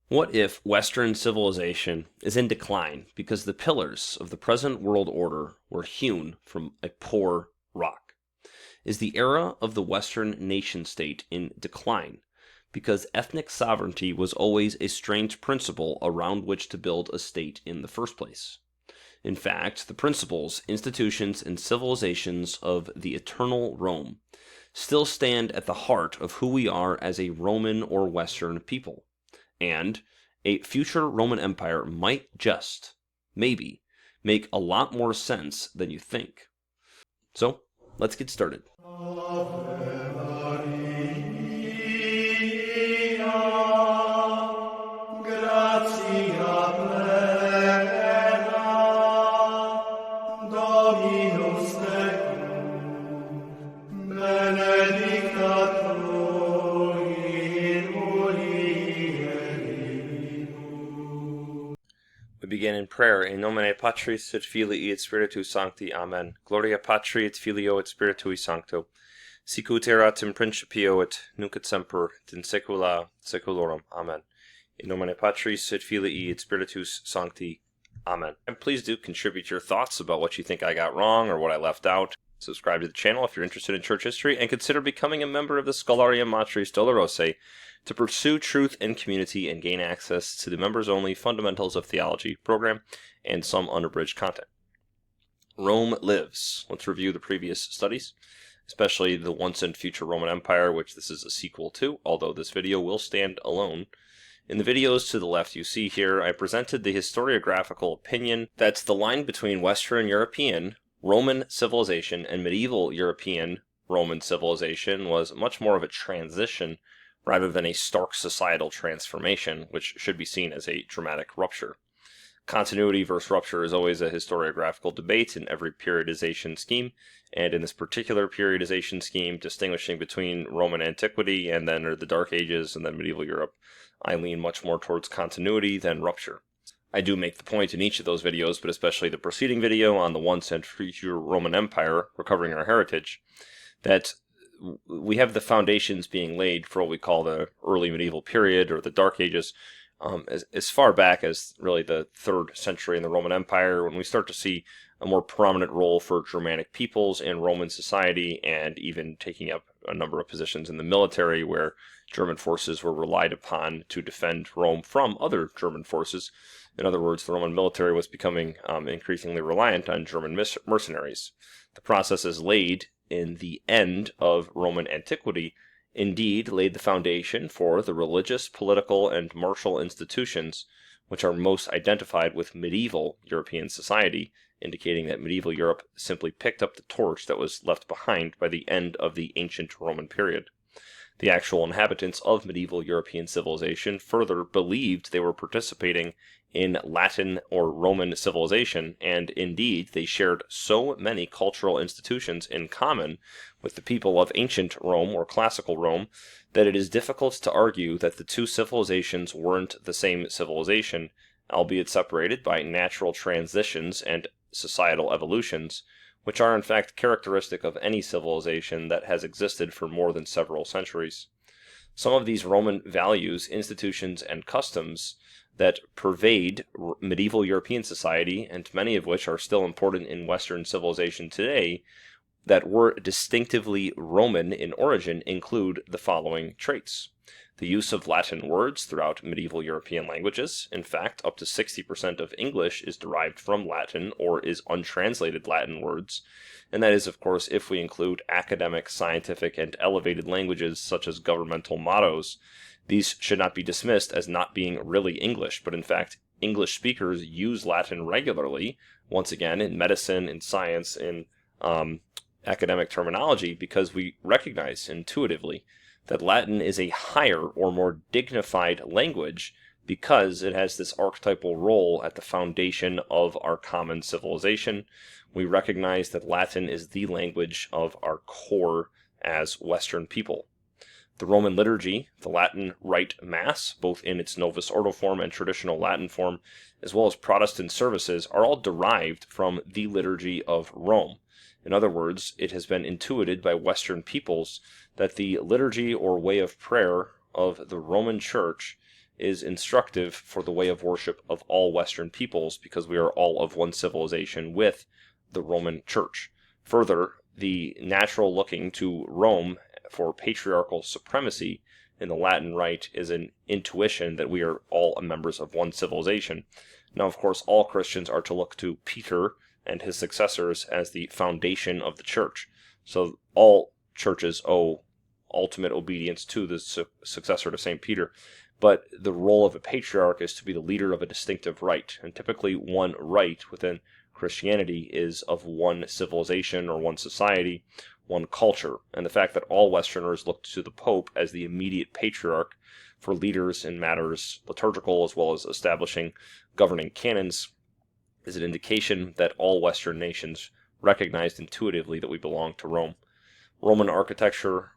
What if Western civilization is in decline because the pillars of the present world order were hewn from a poor rock? Is the era of the Western nation-state in decline because ethnic sovereignty was always a strange principle around which to build a state in the first place? In fact, the principles, institutions, and civilizations of the eternal Rome still stand at the heart of who we are as a Roman or Western people. And a future Roman Empire might just, maybe, make a lot more sense than you think. So, let's get started. We begin in prayer. In nomine Patris et Filii et Spiritus Sancti. Amen. Gloria Patri et Filio et Spiritui Sancto. Sicut erat in principio et nunc et semper et in saecula saeculorum. Amen. In nomine Patris et Filii et Spiritus Sancti. Amen. And please do contribute your thoughts about what you think I got wrong or what I left out. Subscribe to the channel if you're interested in church history, and consider becoming a member of the Scholarium Matris Dolorosae to pursue truth and community and gain access to the members-only Fundamentals of Theology program and some unabridged content. Rome lives. Let's review the previous studies, especially the once and future Roman Empire, which this is a sequel to, although this video will stand alone. In the videos to the left you see here, I presented the historiographical opinion that the line between Western European Roman civilization and medieval European Roman civilization was much more of a transition rather than a stark societal transformation, which should be seen as a dramatic rupture. Continuity versus rupture is always a historiographical debate in every periodization scheme, and in this particular periodization scheme, distinguishing between Roman antiquity and then the Dark Ages and then medieval Europe, I lean much more towards continuity than rupture. I do make the point in each of those videos, but especially the preceding video on the once and future Roman Empire, recovering our heritage, that we have the foundations being laid for what we call the early medieval period or the Dark Ages, as far back as really the 3rd century in the Roman Empire, when we start to see a more prominent role for Germanic peoples in Roman society, and even taking up a number of positions in the military where German forces were relied upon to defend Rome from other German forces. In other words, the Roman military was becoming increasingly reliant on German mercenaries. The process is laid in the end of Roman antiquity, indeed laid the foundation for the religious, political, and martial institutions which are most identified with medieval European society, indicating that medieval Europe simply picked up the torch that was left behind by the end of the ancient Roman period. The actual inhabitants of medieval European civilization further believed they were participating in Latin or Roman civilization, and indeed they shared so many cultural institutions in common with the people of ancient Rome or classical Rome that it is difficult to argue that the two civilizations weren't the same civilization, albeit separated by natural transitions and societal evolutions, which are in fact characteristic of any civilization that has existed for more than several centuries. Some of these Roman values, institutions, and customs that pervade medieval European society, and many of which are still important in Western civilization today, that were distinctively Roman in origin include the following traits. The use of Latin words throughout medieval European languages. In fact, up to 60% of English is derived from Latin or is untranslated Latin words. And that is, of course, if we include academic, scientific, and elevated languages such as governmental mottos. These should not be dismissed as not being really English, but in fact, English speakers use Latin regularly, once again, in medicine, in science, in academic terminology, because we recognize intuitively that Latin is a higher or more dignified language because it has this archetypal role at the foundation of our common civilization. We recognize that Latin is the language of our core as Western people. The Roman liturgy, the Latin Rite Mass, both in its Novus Ordo form and traditional Latin form, as well as Protestant services, are all derived from the liturgy of Rome. In other words, it has been intuited by Western peoples that the liturgy or way of prayer of the Roman Church is instructive for the way of worship of all Western peoples, because we are all of one civilization with the Roman Church. Further, the natural looking to Rome for patriarchal supremacy in the Latin Rite is an intuition that we are all members of one civilization. Now, of course, all Christians are to look to Peter and his successors as the foundation of the church. So all churches owe ultimate obedience to the successor to St. Peter. But the role of a patriarch is to be the leader of a distinctive rite. And typically one rite within Christianity is of one civilization or one society, one culture. And the fact that all Westerners look to the Pope as the immediate patriarch for leaders in matters liturgical as well as establishing governing canons is an indication that all Western nations recognized intuitively that we belong to Rome. Roman architecture,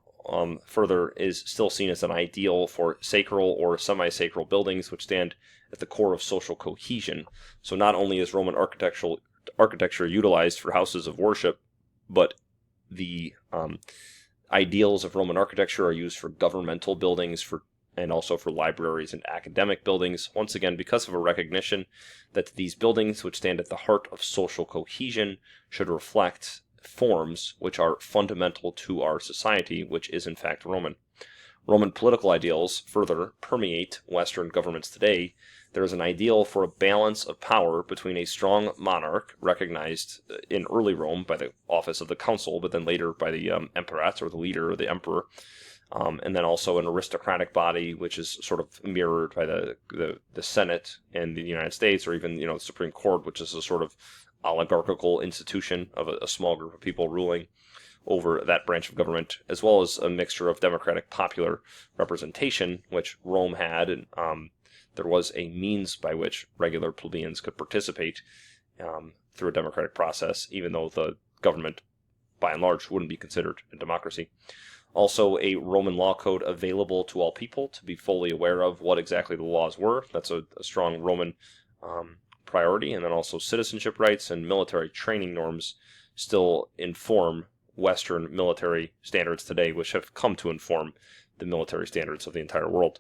further, is still seen as an ideal for sacral or semi-sacral buildings which stand at the core of social cohesion. So not only is Roman architecture utilized for houses of worship, but the ideals of Roman architecture are used for governmental buildings and also for libraries and academic buildings, once again because of a recognition that these buildings, which stand at the heart of social cohesion, should reflect forms which are fundamental to our society, which is in fact Roman. Roman political ideals further permeate Western governments today. There is an ideal for a balance of power between a strong monarch, recognized in early Rome by the office of the consul, but then later by the emperat, or the leader, or the emperor, and then also an aristocratic body, which is sort of mirrored by the Senate in the United States, or even the Supreme Court, which is a sort of oligarchical institution of a small group of people ruling over that branch of government, as well as a mixture of democratic popular representation, which Rome had, and there was a means by which regular plebeians could participate through a democratic process, even though the government, by and large, wouldn't be considered a democracy. Also, a Roman law code available to all people to be fully aware of what exactly the laws were. That's a strong Roman priority. And then also citizenship rights and military training norms still inform Western military standards today, which have come to inform the military standards of the entire world.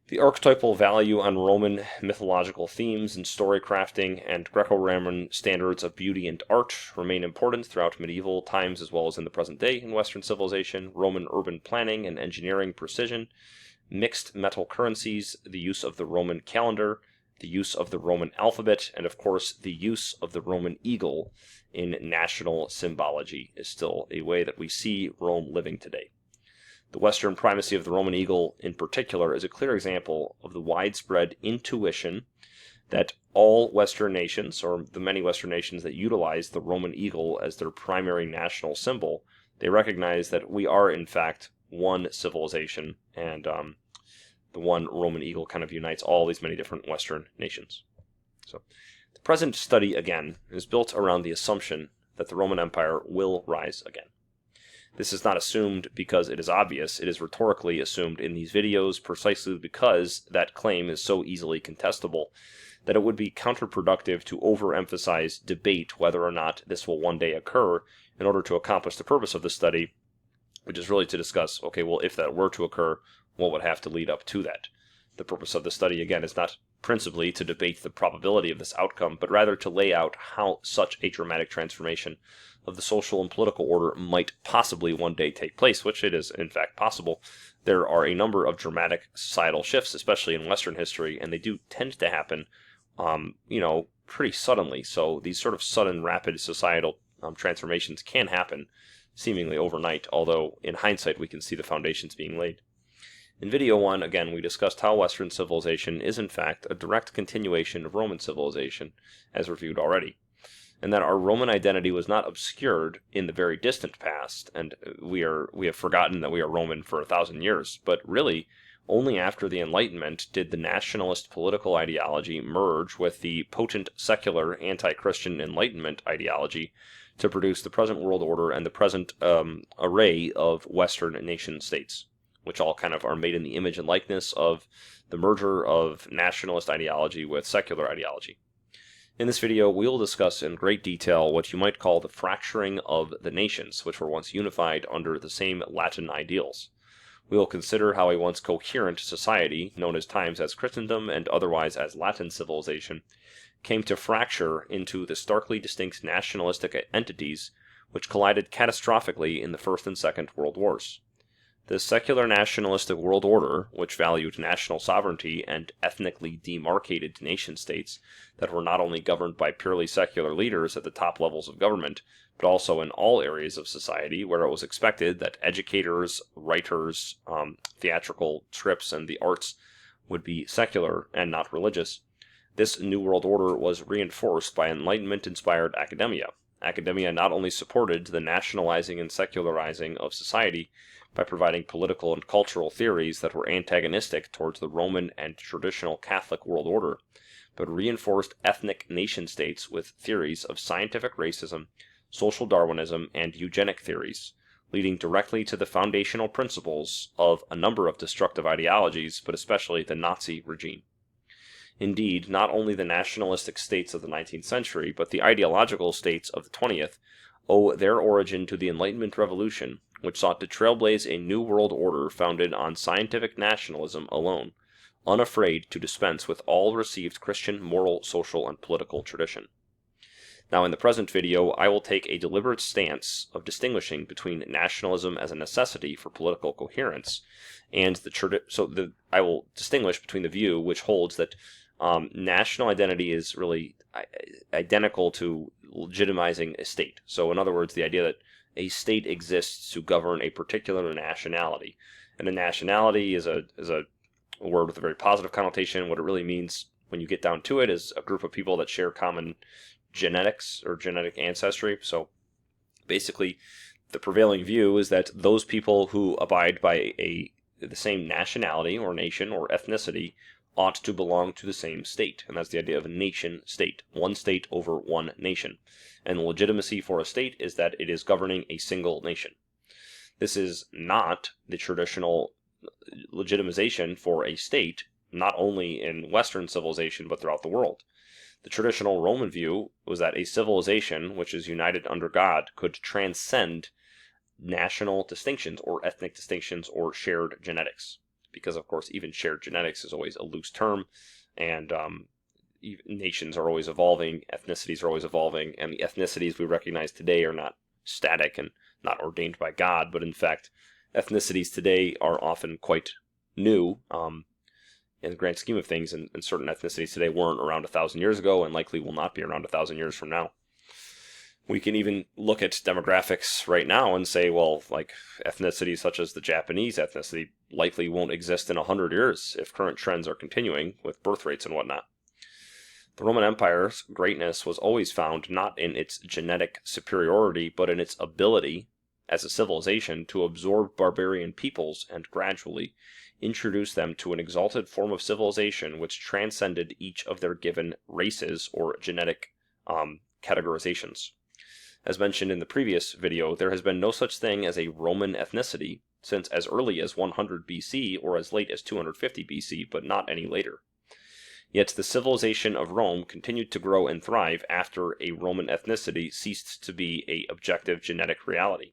The archetypal value on Roman mythological themes and story crafting and Greco-Roman standards of beauty and art remain important throughout medieval times as well as in the present day in Western civilization. Roman urban planning and engineering precision, mixed metal currencies, the use of the Roman calendar, the use of the Roman alphabet, and of course the use of the Roman eagle in national symbology is still a way that we see Rome living today. The Western primacy of the Roman eagle in particular is a clear example of the widespread intuition that all Western nations, or the many Western nations that utilize the Roman eagle as their primary national symbol, they recognize that we are in fact one civilization, and the one Roman eagle kind of unites all these many different Western nations. So, the present study, again, is built around the assumption that the Roman Empire will rise again. This is not assumed because it is obvious. It is rhetorically assumed in these videos precisely because that claim is so easily contestable that it would be counterproductive to overemphasize debate whether or not this will one day occur in order to accomplish the purpose of the study, which is really to discuss, okay, well, if that were to occur, what would have to lead up to that? The purpose of the study, again, is not principally to debate the probability of this outcome, but rather to lay out how such a dramatic transformation of the social and political order might possibly one day take place, which it is in fact possible. There are a number of dramatic societal shifts, especially in Western history, and they do tend to happen, pretty suddenly. So these sort of sudden, rapid societal transformations can happen seemingly overnight, although in hindsight we can see the foundations being laid. In video 1, again, we discussed how Western civilization is in fact a direct continuation of Roman civilization, as reviewed already, and that our Roman identity was not obscured in the very distant past, and we have forgotten that we are Roman for 1,000 years, but really, only after the Enlightenment did the nationalist political ideology merge with the potent secular anti-Christian Enlightenment ideology to produce the present world order and the present array of Western nation-states, which all kind of are made in the image and likeness of the merger of nationalist ideology with secular ideology. In this video, we will discuss in great detail what you might call the fracturing of the nations, which were once unified under the same Latin ideals. We will consider how a once coherent society, known at times as Christendom and otherwise as Latin civilization, came to fracture into the starkly distinct nationalistic entities which collided catastrophically in the First and Second World Wars. The secular nationalistic world order, which valued national sovereignty and ethnically demarcated nation-states that were not only governed by purely secular leaders at the top levels of government, but also in all areas of society where it was expected that educators, writers, theatrical scripts, and the arts would be secular and not religious. This new world order was reinforced by Enlightenment-inspired academia. Academia not only supported the nationalizing and secularizing of society by providing political and cultural theories that were antagonistic towards the Roman and traditional Catholic world order, but reinforced ethnic nation-states with theories of scientific racism, social Darwinism, and eugenic theories, leading directly to the foundational principles of a number of destructive ideologies, but especially the Nazi regime. Indeed, not only the nationalistic states of the 19th century, but the ideological states of the 20th owe their origin to the Enlightenment Revolution, which sought to trailblaze a new world order founded on scientific nationalism alone, unafraid to dispense with all received Christian moral, social, and political tradition. Now, in the present video, I will take a deliberate stance of distinguishing between nationalism as a necessity for political coherence, and I will distinguish between the view which holds that national identity is really identical to legitimizing a state. So, in other words, the idea that a state exists to govern a particular nationality, and a nationality is a word with a very positive connotation. What it really means, when you get down to it, is a group of people that share common genetics or genetic ancestry. So, basically, the prevailing view is that those people who abide by the same nationality or nation or ethnicity ought to belong to the same state, and that's the idea of a nation-state, one state over one nation. And the legitimacy for a state is that it is governing a single nation. This is not the traditional legitimization for a state, not only in Western civilization, but throughout the world. The traditional Roman view was that a civilization which is united under God could transcend national distinctions or ethnic distinctions or shared genetics. Because, of course, even shared genetics is always a loose term, and nations are always evolving, ethnicities are always evolving, and the ethnicities we recognize today are not static and not ordained by God, but in fact, ethnicities today are often quite new in the grand scheme of things, and certain ethnicities today weren't around 1,000 years ago and likely will not be around 1,000 years from now. We can even look at demographics right now and say, well, like ethnicities such as the Japanese ethnicity likely won't exist in 100 years if current trends are continuing with birth rates and whatnot. The Roman Empire's greatness was always found not in its genetic superiority, but in its ability as a civilization to absorb barbarian peoples and gradually introduce them to an exalted form of civilization which transcended each of their given races or genetic categorizations. As mentioned in the previous video, there has been no such thing as a Roman ethnicity since as early as 100 BC or as late as 250 BC, but not any later. Yet the civilization of Rome continued to grow and thrive after a Roman ethnicity ceased to be an objective genetic reality.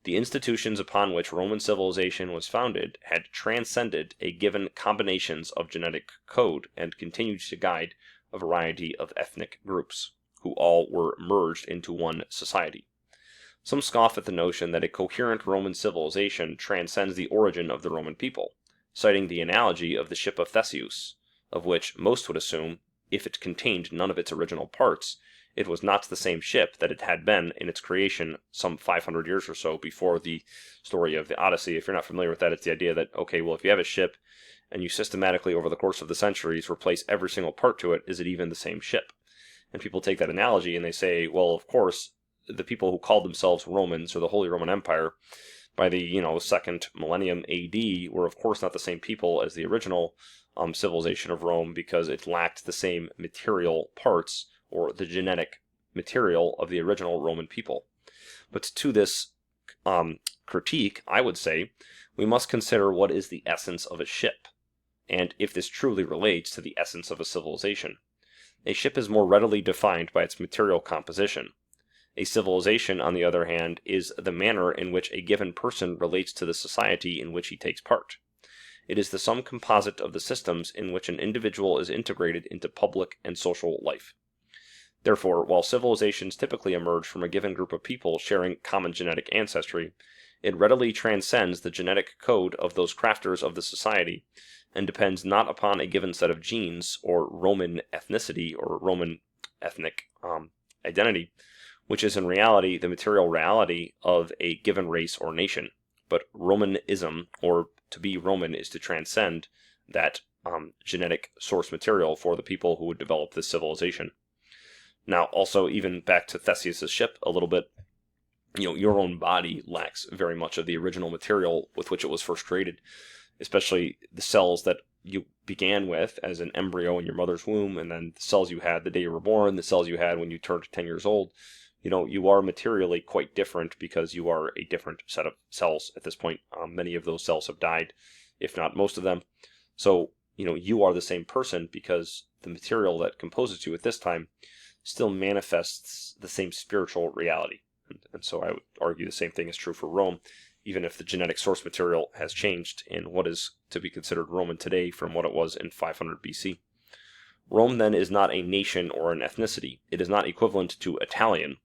The institutions upon which Roman civilization was founded had transcended a given combinations of genetic code and continued to guide a variety of ethnic groups, who all were merged into one society. Some scoff at the notion that a coherent Roman civilization transcends the origin of the Roman people, citing the analogy of the ship of Theseus, of which most would assume, if it contained none of its original parts, it was not the same ship that it had been in its creation some 500 years or so before the story of the Odyssey. If you're not familiar with that, it's the idea that, okay, well, if you have a ship and you systematically over the course of the centuries replace every single part to it, is it even the same ship? And people take that analogy and they say, well, of course, the people who called themselves Romans or the Holy Roman Empire by the, second millennium AD were of course not the same people as the original civilization of Rome, because it lacked the same material parts or the genetic material of the original Roman people. But to this critique, I would say, we must consider what is the essence of a ship, and if this truly relates to the essence of a civilization. A ship is more readily defined by its material composition. A civilization, on the other hand, is the manner in which a given person relates to the society in which he takes part. It is the sum composite of the systems in which an individual is integrated into public and social life. Therefore, while civilizations typically emerge from a given group of people sharing common genetic ancestry, it readily transcends the genetic code of those crafters of the society, and depends not upon a given set of genes, or Roman ethnicity, or Roman ethnic identity, which is in reality the material reality of a given race or nation. But Romanism, or to be Roman, is to transcend that genetic source material for the people who would develop this civilization. Now, also, even back to Theseus' ship a little bit, your own body lacks very much of the original material with which it was first created, especially the cells that you began with as an embryo in your mother's womb, and then the cells you had the day you were born, the cells you had when you turned 10 years old. You are materially quite different because you are a different set of cells at this point. Many of those cells have died, if not most of them. So, you are the same person because the material that composes you at this time still manifests the same spiritual reality. And so I would argue the same thing is true for Rome, even if the genetic source material has changed in what is to be considered Roman today from what it was in 500 BC. Rome then is not a nation or an ethnicity. It is not equivalent to Italian,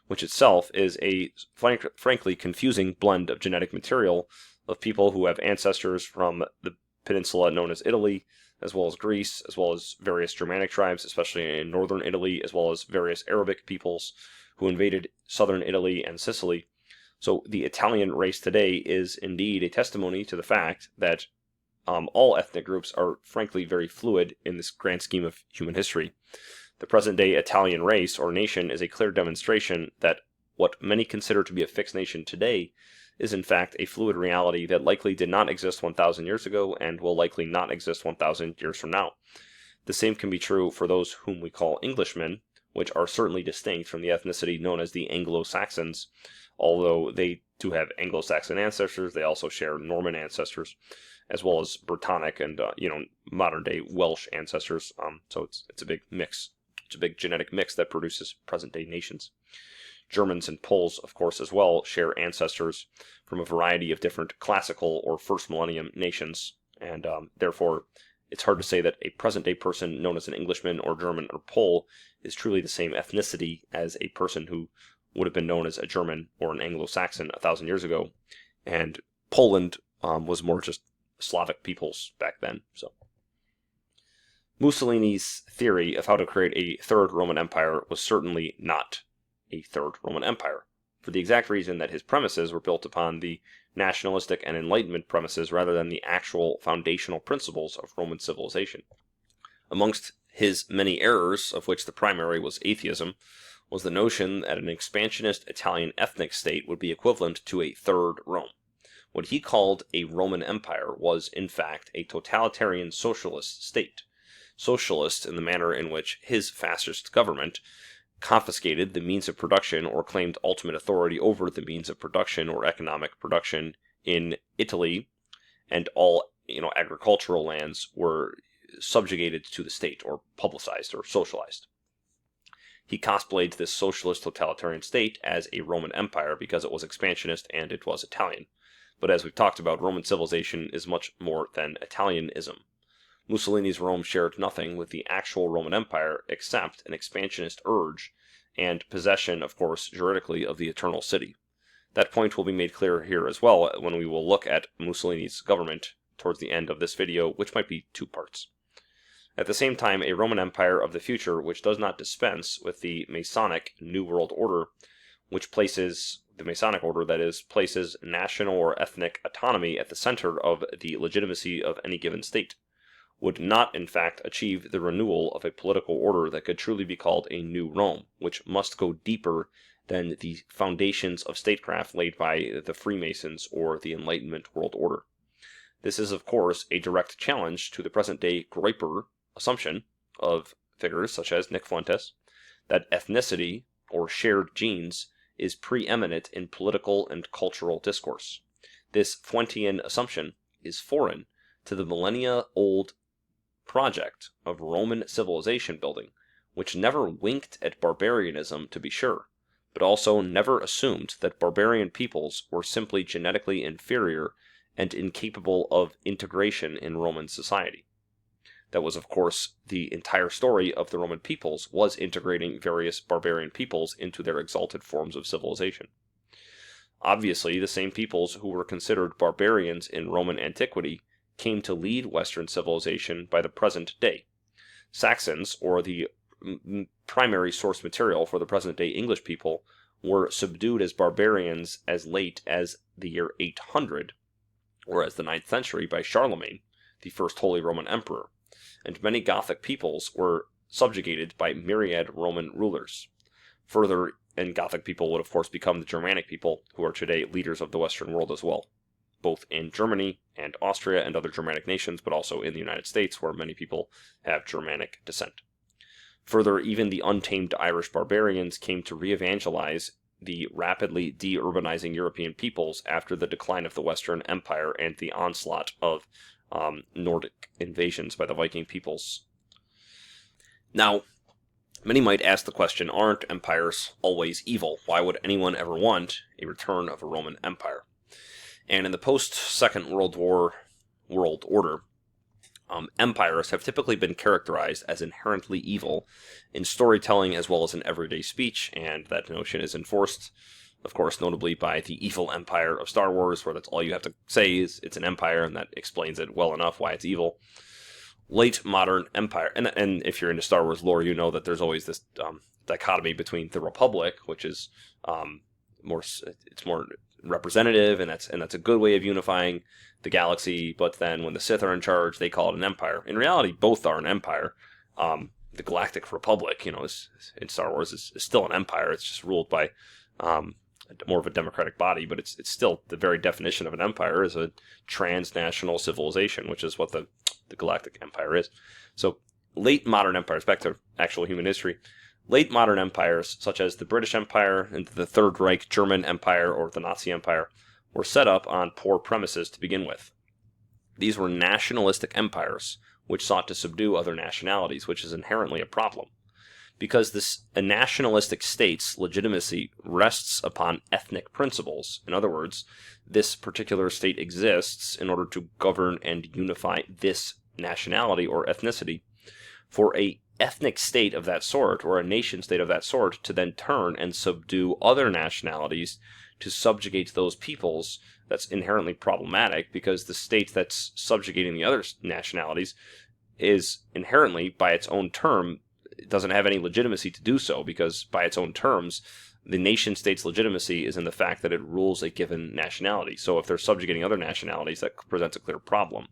which itself is a frankly confusing blend of genetic material of people who have ancestors from the peninsula known as Italy, as well as Greece, as well as various Germanic tribes, especially in northern Italy, as well as various Arabic peoples who invaded southern Italy and Sicily. So the Italian race today is indeed a testimony to the fact that all ethnic groups are frankly very fluid in this grand scheme of human history. The present-day Italian race or nation is a clear demonstration that what many consider to be a fixed nation today is in fact a fluid reality that likely did not exist 1,000 years ago and will likely not exist 1,000 years from now. The same can be true for those whom we call Englishmen, which are certainly distinct from the ethnicity known as the Anglo-Saxons. Although they do have Anglo-Saxon ancestors, they also share Norman ancestors, as well as Brittonic and modern-day Welsh ancestors. So it's a big mix. It's a big genetic mix that produces present-day nations. Germans and Poles, of course, as well, share ancestors from a variety of different classical or first millennium nations, and therefore it's hard to say that a present-day person known as an Englishman or German or Pole is truly the same ethnicity as a person who would have been known as a German or an Anglo-Saxon 1,000 years ago, and Poland was more just Slavic peoples back then. So Mussolini's theory of how to create a third Roman Empire was certainly not a third Roman Empire, for the exact reason that his premises were built upon the nationalistic and Enlightenment premises rather than the actual foundational principles of Roman civilization. Amongst his many errors, of which the primary was atheism, was the notion that an expansionist Italian ethnic state would be equivalent to a third Rome. What he called a Roman Empire was, in fact, a totalitarian socialist state. Socialist in the manner in which his fascist government confiscated the means of production or claimed ultimate authority over the means of production or economic production in Italy, and all agricultural lands were subjugated to the state or publicized or socialized. He cosplayed this socialist totalitarian state as a Roman Empire because it was expansionist and it was Italian. But as we've talked about, Roman civilization is much more than Italianism. Mussolini's Rome shared nothing with the actual Roman Empire except an expansionist urge and possession, of course, juridically, of the Eternal City. That point will be made clear here as well when we will look at Mussolini's government towards the end of this video, which might be 2 parts. At the same time, a Roman Empire of the future which does not dispense with the Masonic New World Order, which places the Masonic order, that is, places national or ethnic autonomy at the center of the legitimacy of any given state, would not, in fact, achieve the renewal of a political order that could truly be called a new Rome, which must go deeper than the foundations of statecraft laid by the Freemasons or the Enlightenment world order. This is, of course, a direct challenge to the present-day Groyper assumption of figures such as Nick Fuentes, that ethnicity, or shared genes, is preeminent in political and cultural discourse. This Fuentian assumption is foreign to the millennia-old project of Roman civilization building, which never winked at barbarianism, to be sure, but also never assumed that barbarian peoples were simply genetically inferior and incapable of integration in Roman society. That was, of course, the entire story of the Roman peoples, was integrating various barbarian peoples into their exalted forms of civilization. Obviously, the same peoples who were considered barbarians in Roman antiquity came to lead Western civilization by the present day. Saxons, or the primary source material for the present-day English people, were subdued as barbarians as late as the year 800, or as the 9th century, by Charlemagne, the first Holy Roman Emperor, and many Gothic peoples were subjugated by myriad Roman rulers. Further, and Gothic people would of course become the Germanic people, who are today leaders of the Western world as well, both in Germany and Austria and other Germanic nations, but also in the United States, where many people have Germanic descent. Further, even the untamed Irish barbarians came to re-evangelize the rapidly de-urbanizing European peoples after the decline of the Western Empire and the onslaught of Nordic invasions by the Viking peoples. Now, many might ask the question, aren't empires always evil? Why would anyone ever want a return of a Roman Empire? And in the post-Second World War world order, empires have typically been characterized as inherently evil in storytelling as well as in everyday speech, and that notion is enforced, of course, notably by the evil empire of Star Wars, where that's all you have to say is it's an empire, and that explains it well enough why it's evil. Late modern empire, and if you're into Star Wars lore, you know that there's always this dichotomy between the Republic, which is more representative, and that's a good way of unifying the galaxy. But then when the Sith are in charge, they call it an empire. In reality, both are an empire. The Galactic Republic, in Star Wars, is still an empire. It's just ruled by more of a democratic body, but it's still the very definition of an empire is a transnational civilization, which is what the Galactic Empire is. So late modern empires, back to actual human history, late modern empires such as the British Empire and the Third Reich German Empire or the Nazi Empire were set up on poor premises to begin with. These were nationalistic empires which sought to subdue other nationalities, which is inherently a problem. Because a nationalistic state's legitimacy rests upon ethnic principles. In other words, this particular state exists in order to govern and unify this nationality or ethnicity. For a ethnic state of that sort, or a nation state of that sort, to then turn and subdue other nationalities to subjugate those peoples, that's inherently problematic, because the state that's subjugating the other nationalities is inherently, by its own term, it doesn't have any legitimacy to do so, because by its own terms, the nation state's legitimacy is in the fact that it rules a given nationality. So if they're subjugating other nationalities, that presents a clear problem.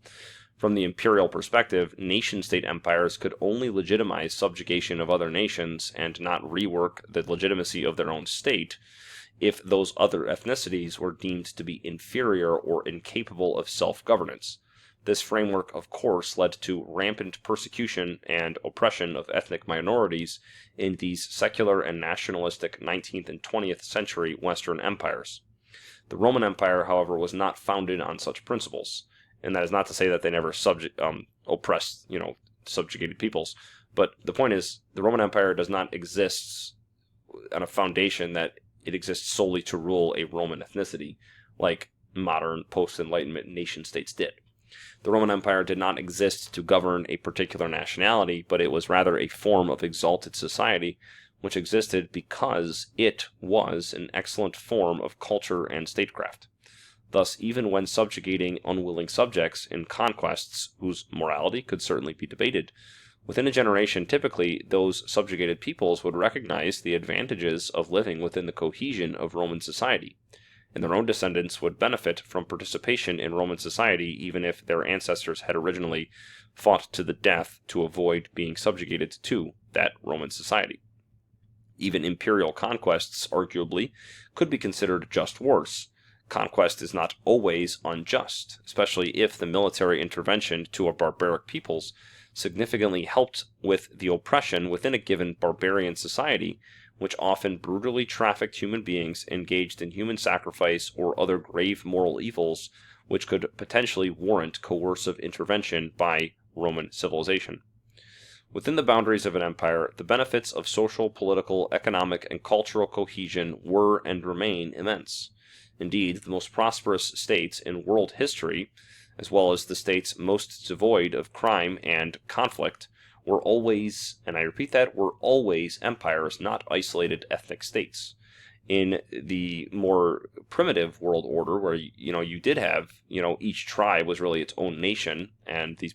From the imperial perspective, nation-state empires could only legitimize subjugation of other nations and not rework the legitimacy of their own state if those other ethnicities were deemed to be inferior or incapable of self-governance. This framework, of course, led to rampant persecution and oppression of ethnic minorities in these secular and nationalistic 19th and 20th century Western empires. The Roman Empire, however, was not founded on such principles, and that is not to say that they never oppressed, subjugated peoples. But the point is, the Roman Empire does not exist on a foundation that it exists solely to rule a Roman ethnicity, like modern post-Enlightenment nation-states did. The Roman Empire did not exist to govern a particular nationality, but it was rather a form of exalted society which existed because it was an excellent form of culture and statecraft. Thus, even when subjugating unwilling subjects in conquests whose morality could certainly be debated, within a generation, typically, those subjugated peoples would recognize the advantages of living within the cohesion of Roman society, and their own descendants would benefit from participation in Roman society even if their ancestors had originally fought to the death to avoid being subjugated to that Roman society. Even imperial conquests, arguably, could be considered just wars. Conquest is not always unjust, especially if the military intervention to a barbaric peoples significantly helped with the oppression within a given barbarian society, which often brutally trafficked human beings engaged in human sacrifice or other grave moral evils which could potentially warrant coercive intervention by Roman civilization. Within the boundaries of an empire, the benefits of social, political, economic, and cultural cohesion were and remain immense. Indeed, the most prosperous states in world history, as well as the states most devoid of crime and conflict, were always, and I repeat that, were always empires, not isolated ethnic states. In the more primitive world order, where you did have, each tribe was really its own nation, and these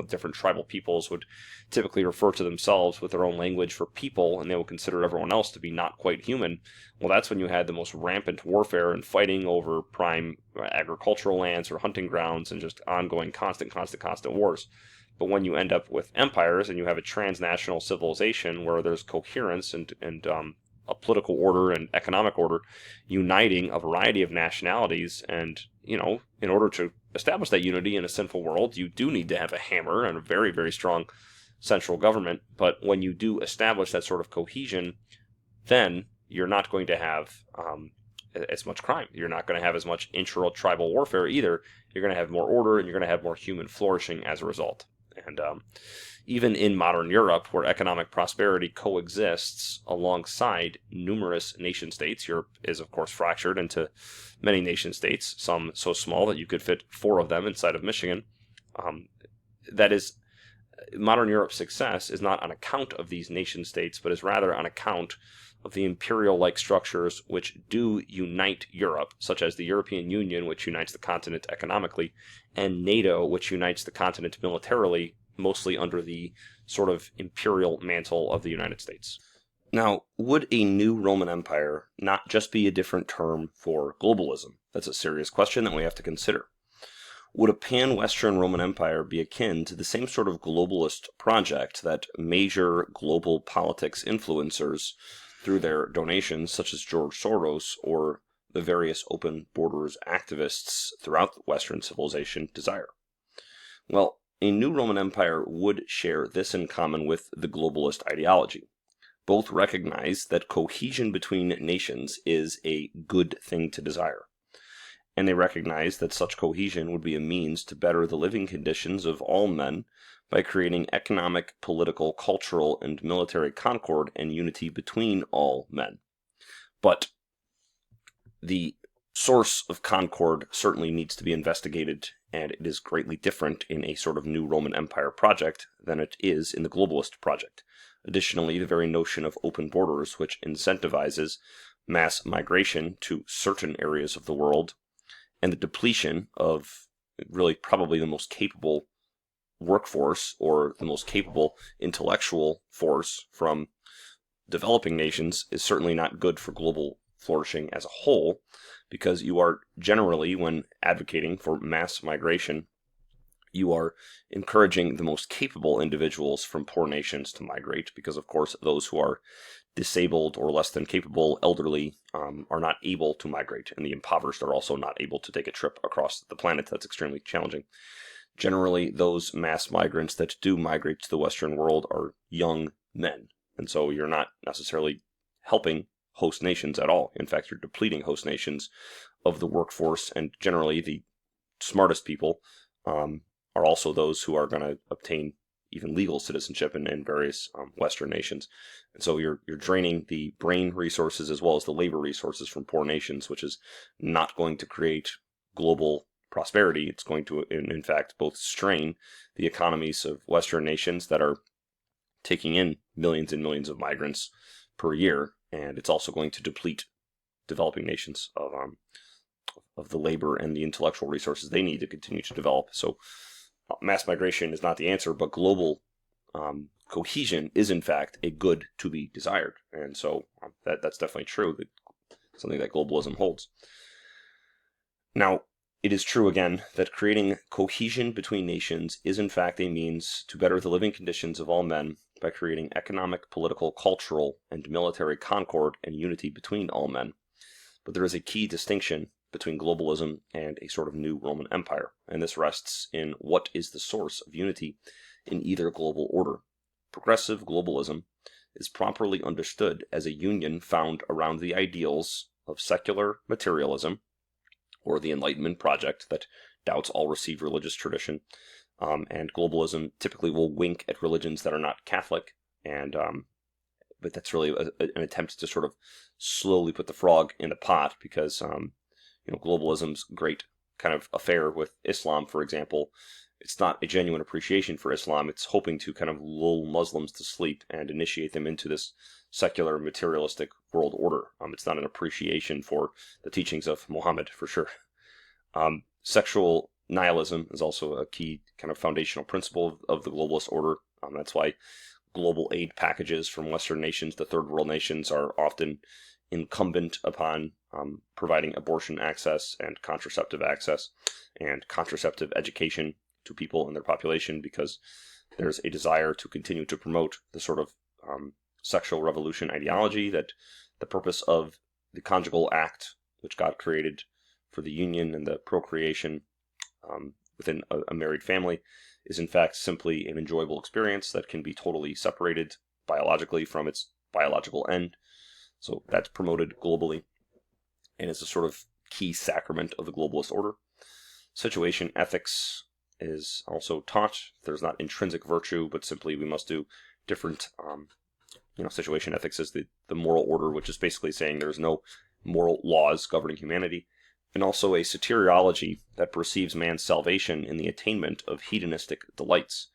different tribal peoples would typically refer to themselves with their own language for people, and they would consider everyone else to be not quite human. Well, that's when you had the most rampant warfare and fighting over prime agricultural lands or hunting grounds, and just ongoing constant wars. But when you end up with empires and you have a transnational civilization where there's coherence and a political order and economic order uniting a variety of nationalities, and in order to establish that unity in a sinful world, you do need to have a hammer and a very, very strong central government. But when you do establish that sort of cohesion, then you're not going to have as much crime. You're not going to have as much intra-tribal warfare either. You're going to have more order, and you're going to have more human flourishing as a result. And even in modern Europe, where economic prosperity coexists alongside numerous nation states, Europe is, of course, fractured into many nation states, some so small that you could fit 4 of them inside of Michigan. That is, modern Europe's success is not on account of these nation states, but is rather on account of the imperial-like structures which do unite Europe, such as the European Union, which unites the continent economically, and NATO, which unites the continent militarily, mostly under the sort of imperial mantle of the United States. Now, would a new Roman Empire not just be a different term for globalism? That's a serious question that we have to consider. Would a pan-Western Roman Empire be akin to the same sort of globalist project that major global politics influencers, through their donations, such as George Soros or the various open borders activists throughout Western civilization, desire? Well, a new Roman Empire would share this in common with the globalist ideology. Both recognize that cohesion between nations is a good thing to desire, and they recognize that such cohesion would be a means to better the living conditions of all men by creating economic, political, cultural, and military concord and unity between all men. But the source of concord certainly needs to be investigated, and it is greatly different in a sort of new Roman Empire project than it is in the globalist project. Additionally, the very notion of open borders, which incentivizes mass migration to certain areas of the world, and the depletion of really probably the most capable workforce or the most capable intellectual force from developing nations, is certainly not good for global flourishing as a whole, because you are generally, when advocating for mass migration, you are encouraging the most capable individuals from poor nations to migrate, because of course those who are disabled or less than capable, elderly, are not able to migrate, and the impoverished are also not able to take a trip across the planet. That's extremely challenging. Generally, those mass migrants that do migrate to the Western world are young men, and so you're not necessarily helping host nations at all. In fact, you're depleting host nations of the workforce, and generally the smartest people are also those who are going to obtain even legal citizenship in various Western nations. And so you're draining the brain resources as well as the labor resources from poor nations, which is not going to create global prosperity. It's going to, in fact, both strain the economies of Western nations that are taking in millions and millions of migrants per year, and it's also going to deplete developing nations of the labor and the intellectual resources they need to continue to develop. So mass migration is not the answer, but global cohesion is in fact a good to be desired. And so that's definitely true, something that globalism holds. Now, it is true again that creating cohesion between nations is in fact a means to better the living conditions of all men by creating economic, political, cultural, and military concord and unity between all men. But there is a key distinction between globalism and a sort of new Roman Empire, and this rests in what is the source of unity in either global order. Progressive globalism is properly understood as a union found around the ideals of secular materialism, or the Enlightenment project that doubts all received religious tradition, And globalism typically will wink at religions that are not Catholic, and but that's really an attempt to sort of slowly put the frog in the pot, because globalism's great kind of affair with Islam, for example, it's not a genuine appreciation for Islam. It's hoping to kind of lull Muslims to sleep and initiate them into this secular, materialistic world order. It's not an appreciation for the teachings of Muhammad, for sure. Sexual nihilism is also a key kind of foundational principle of the globalist order. That's why global aid packages from Western nations to third world nations are often incumbent upon providing abortion access and contraceptive education to people in their population, because there's a desire to continue to promote the sort of sexual revolution ideology that the purpose of the conjugal act, which God created for the union and the procreation within a married family, is in fact simply an enjoyable experience that can be totally separated biologically from its biological end. So that's promoted globally, and is a sort of key sacrament of the globalist order. Situation ethics is also taught. There's not intrinsic virtue, but simply we must do different, situation ethics is the moral order, which is basically saying there's no moral laws governing humanity. And also a soteriology that perceives man's salvation in the attainment of hedonistic delights,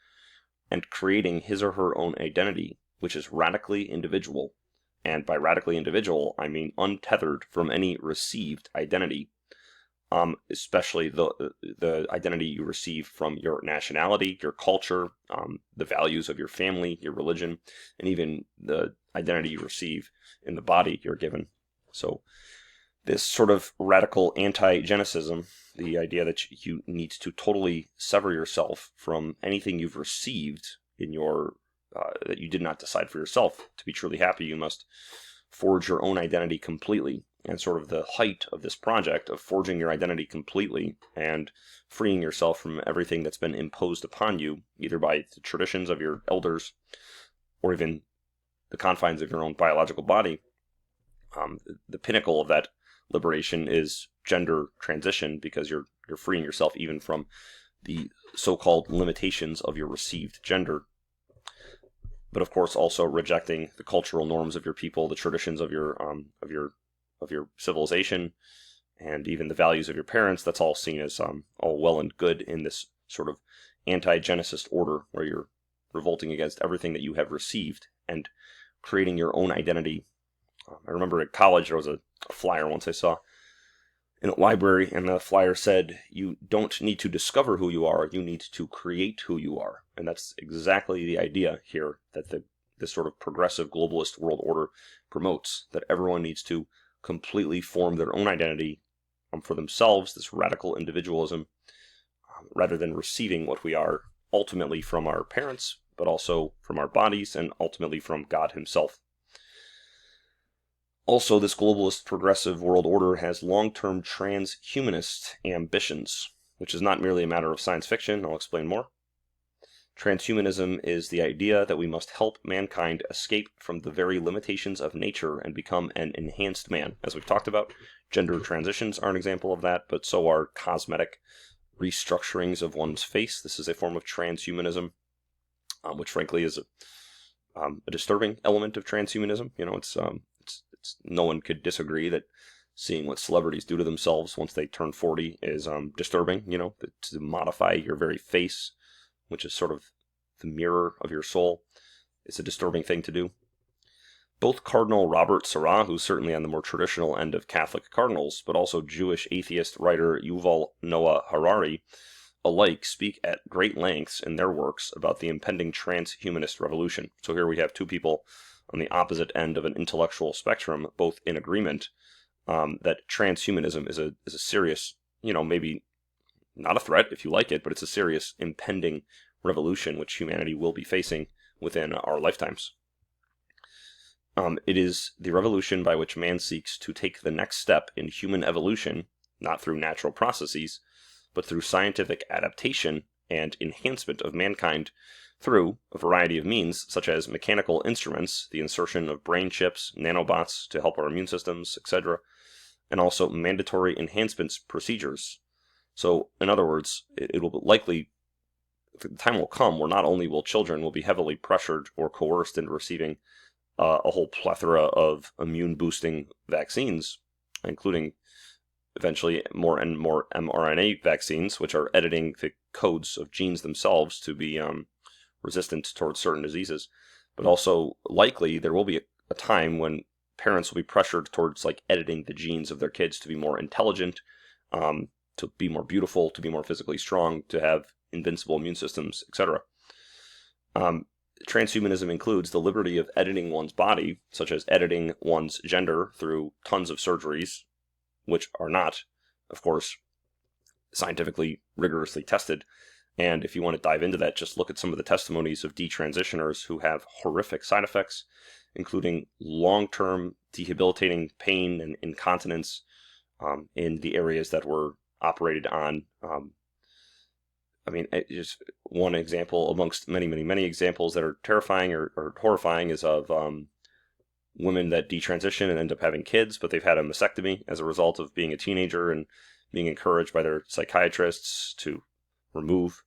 and creating his or her own identity, which is radically individual. And by radically individual, I mean untethered from any received identity, especially the identity you receive from your nationality, your culture, the values of your family, your religion, and even the identity you receive in the body you're given. So this sort of radical anti-Genesis, the idea that you need to totally sever yourself from anything you've received in your that you did not decide for yourself. To be truly happy, you must forge your own identity completely. And sort of the height of this project of forging your identity completely and freeing yourself from everything that's been imposed upon you, either by the traditions of your elders or even the confines of your own biological body, the pinnacle of that liberation is gender transition, because you're freeing yourself even from the so-called limitations of your received gender. But of course, also rejecting the cultural norms of your people, the traditions of your civilization, and even the values of your parents. That's all seen as all well and good in this sort of anti-Genesis order, where you're revolting against everything that you have received and creating your own identity. I remember at college there was a flyer once I saw in a library, and the flyer said, "You don't need to discover who you are, you need to create who you are." And that's exactly the idea here that this sort of progressive globalist world order promotes, that everyone needs to completely form their own identity for themselves, this radical individualism, rather than receiving what we are ultimately from our parents, but also from our bodies, and ultimately from God himself. Also, this globalist progressive world order has long-term transhumanist ambitions, which is not merely a matter of science fiction. I'll explain more. Transhumanism is the idea that we must help mankind escape from the very limitations of nature and become an enhanced man. As we've talked about, gender transitions are an example of that, but so are cosmetic restructurings of one's face. This is a form of transhumanism, which frankly is a disturbing element of transhumanism. It's no one could disagree that seeing what celebrities do to themselves once they turn 40 is disturbing. To modify your very face, which is sort of the mirror of your soul, is a disturbing thing to do. Both Cardinal Robert Sarah, who's certainly on the more traditional end of Catholic cardinals, but also Jewish atheist writer Yuval Noah Harari, alike speak at great lengths in their works about the impending transhumanist revolution. So here we have two people on the opposite end of an intellectual spectrum, both in agreement that transhumanism is a serious, maybe not a threat if you like it, but it's a serious impending revolution which humanity will be facing within our lifetimes. It is the revolution by which man seeks to take the next step in human evolution, not through natural processes, but through scientific adaptation and enhancement of mankind through a variety of means, such as mechanical instruments, the insertion of brain chips, nanobots to help our immune systems, etc., and also mandatory enhancements procedures. So, in other words, it will likely the time will come where not only will children will be heavily pressured or coerced into receiving a whole plethora of immune-boosting vaccines, including eventually more and more mRNA vaccines, which are editing the codes of genes themselves to be resistant towards certain diseases. But also, likely, there will be a time when parents will be pressured towards like editing the genes of their kids to be more intelligent, to be more beautiful, to be more physically strong, to have invincible immune systems, etc. Transhumanism includes the liberty of editing one's body, such as editing one's gender through tons of surgeries, which are not, of course, scientifically rigorously tested. And if you want to dive into that, just look at some of the testimonies of detransitioners who have horrific side effects, including long-term debilitating pain and incontinence in the areas that were operated on. Just one example amongst many examples that are terrifying or horrifying is of women that detransition and end up having kids, but they've had a mastectomy as a result of being a teenager and being encouraged by their psychiatrists to remove,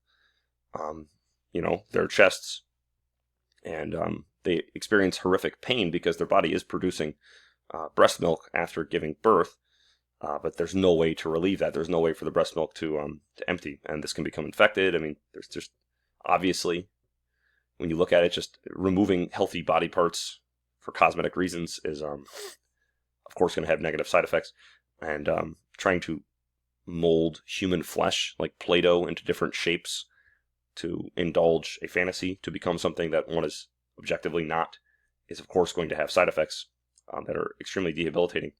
their chests. And they experience horrific pain because their body is producing breast milk after giving birth. But there's no way to relieve that. There's no way for the breast milk to empty, and this can become infected. I mean, there's just obviously, when you look at it, just removing healthy body parts for cosmetic reasons is, of course, going to have negative side effects. And trying to mold human flesh like Play-Doh into different shapes to indulge a fantasy to become something that one is objectively not is, of course, going to have side effects that are extremely debilitating.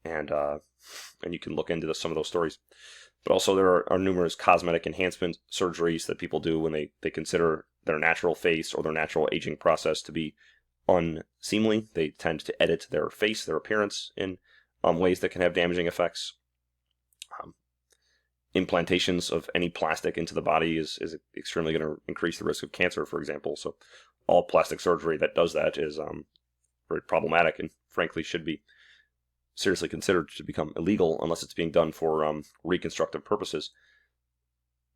And you can look into some of those stories. But also there are numerous cosmetic enhancement surgeries that people do when they consider their natural face or their natural aging process to be unseemly. They tend to edit their face, their appearance, in ways that can have damaging effects. Implantations of any plastic into the body is extremely going to increase the risk of cancer, for example. So all plastic surgery that does that is very problematic and frankly should be seriously considered to become illegal unless it's being done for reconstructive purposes.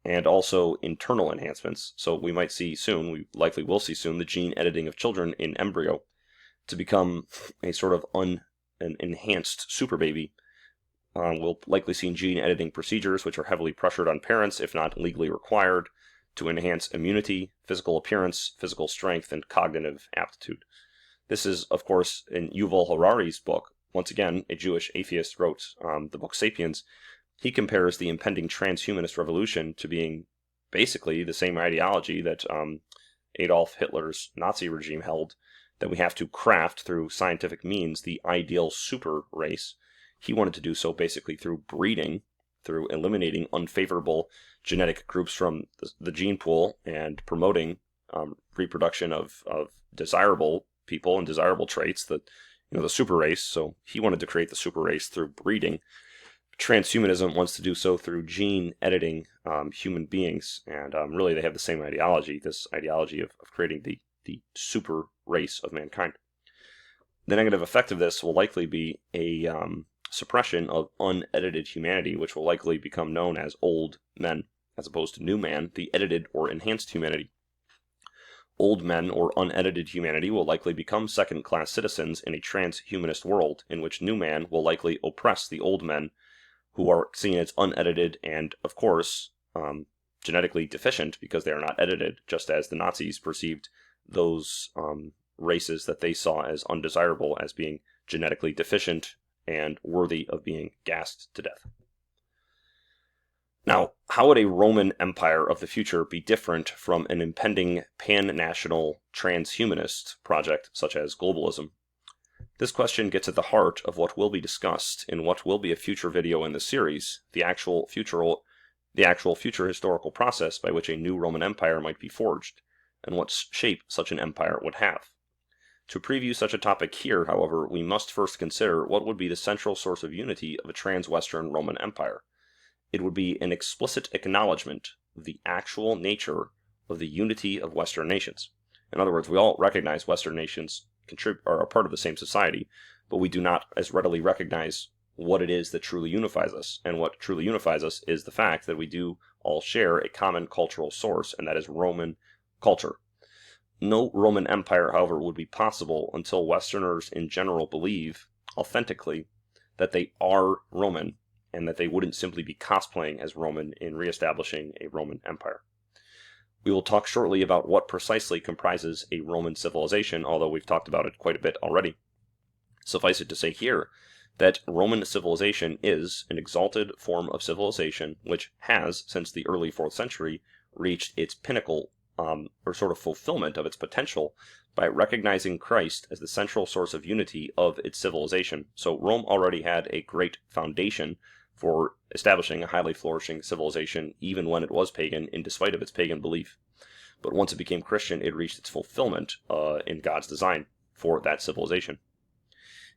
And also internal enhancements. So we might see soon, we likely will see soon, the gene editing of children in embryo to become a sort of an enhanced super baby. We'll likely see gene editing procedures which are heavily pressured on parents, if not legally required, to enhance immunity, physical appearance, physical strength, and cognitive aptitude. This is, of course, in Yuval Harari's book. Once again, a Jewish atheist wrote the book Sapiens. He compares the impending transhumanist revolution to being basically the same ideology that Adolf Hitler's Nazi regime held, that we have to craft through scientific means the ideal super race. He wanted to do so basically through breeding, through eliminating unfavorable genetic groups from the gene pool and promoting reproduction of desirable people and desirable traits, the super race. So he wanted to create the super race through breeding. Transhumanism wants to do so through gene editing human beings, and really they have the same ideology, this ideology of creating the super race of mankind. The negative effect of this will likely be a suppression of unedited humanity, which will likely become known as old men, as opposed to new man, the edited or enhanced humanity. Old men or unedited humanity will likely become second-class citizens in a transhumanist world, in which new man will likely oppress the old men who are seen as unedited and, of course, genetically deficient because they are not edited, just as the Nazis perceived those races that they saw as undesirable as being genetically deficient and worthy of being gassed to death. Now, how would a Roman Empire of the future be different from an impending pan-national transhumanist project such as globalism? This question gets at the heart of what will be discussed in what will be a future video in the series, the actual future historical process by which a new Roman Empire might be forged, and what shape such an empire would have. To preview such a topic here, however, we must first consider what would be the central source of unity of a trans-Western Roman Empire. It would be an explicit acknowledgement of the actual nature of the unity of Western nations. In other words, we all recognize Western nations are a part of the same society, but we do not as readily recognize what it is that truly unifies us. And what truly unifies us is the fact that we do all share a common cultural source, and that is Roman culture. No Roman Empire, however, would be possible until Westerners in general believe, authentically, that they are Roman, and that they wouldn't simply be cosplaying as Roman in reestablishing a Roman Empire. We will talk shortly about what precisely comprises a Roman civilization, although we've talked about it quite a bit already. Suffice it to say here that Roman civilization is an exalted form of civilization which has, since the early 4th century, reached its pinnacle, or sort of fulfillment of its potential, by recognizing Christ as the central source of unity of its civilization. So Rome already had a great foundation for establishing a highly flourishing civilization, even when it was pagan, in despite of its pagan belief. But once it became Christian, it reached its fulfillment in God's design for that civilization.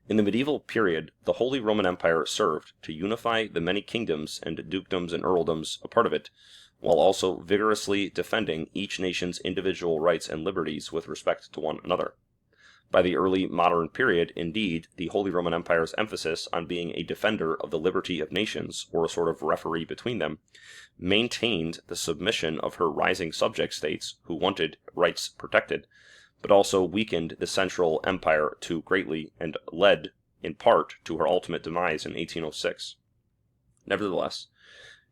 In the medieval period, the Holy Roman Empire served to unify the many kingdoms and dukedoms and earldoms a part of it, while also vigorously defending each nation's individual rights and liberties with respect to one another. By the early modern period, indeed, the Holy Roman Empire's emphasis on being a defender of the liberty of nations, or a sort of referee between them, maintained the submission of her rising subject states who wanted rights protected, but also weakened the central empire too greatly and led, in part, to her ultimate demise in 1806. Nevertheless,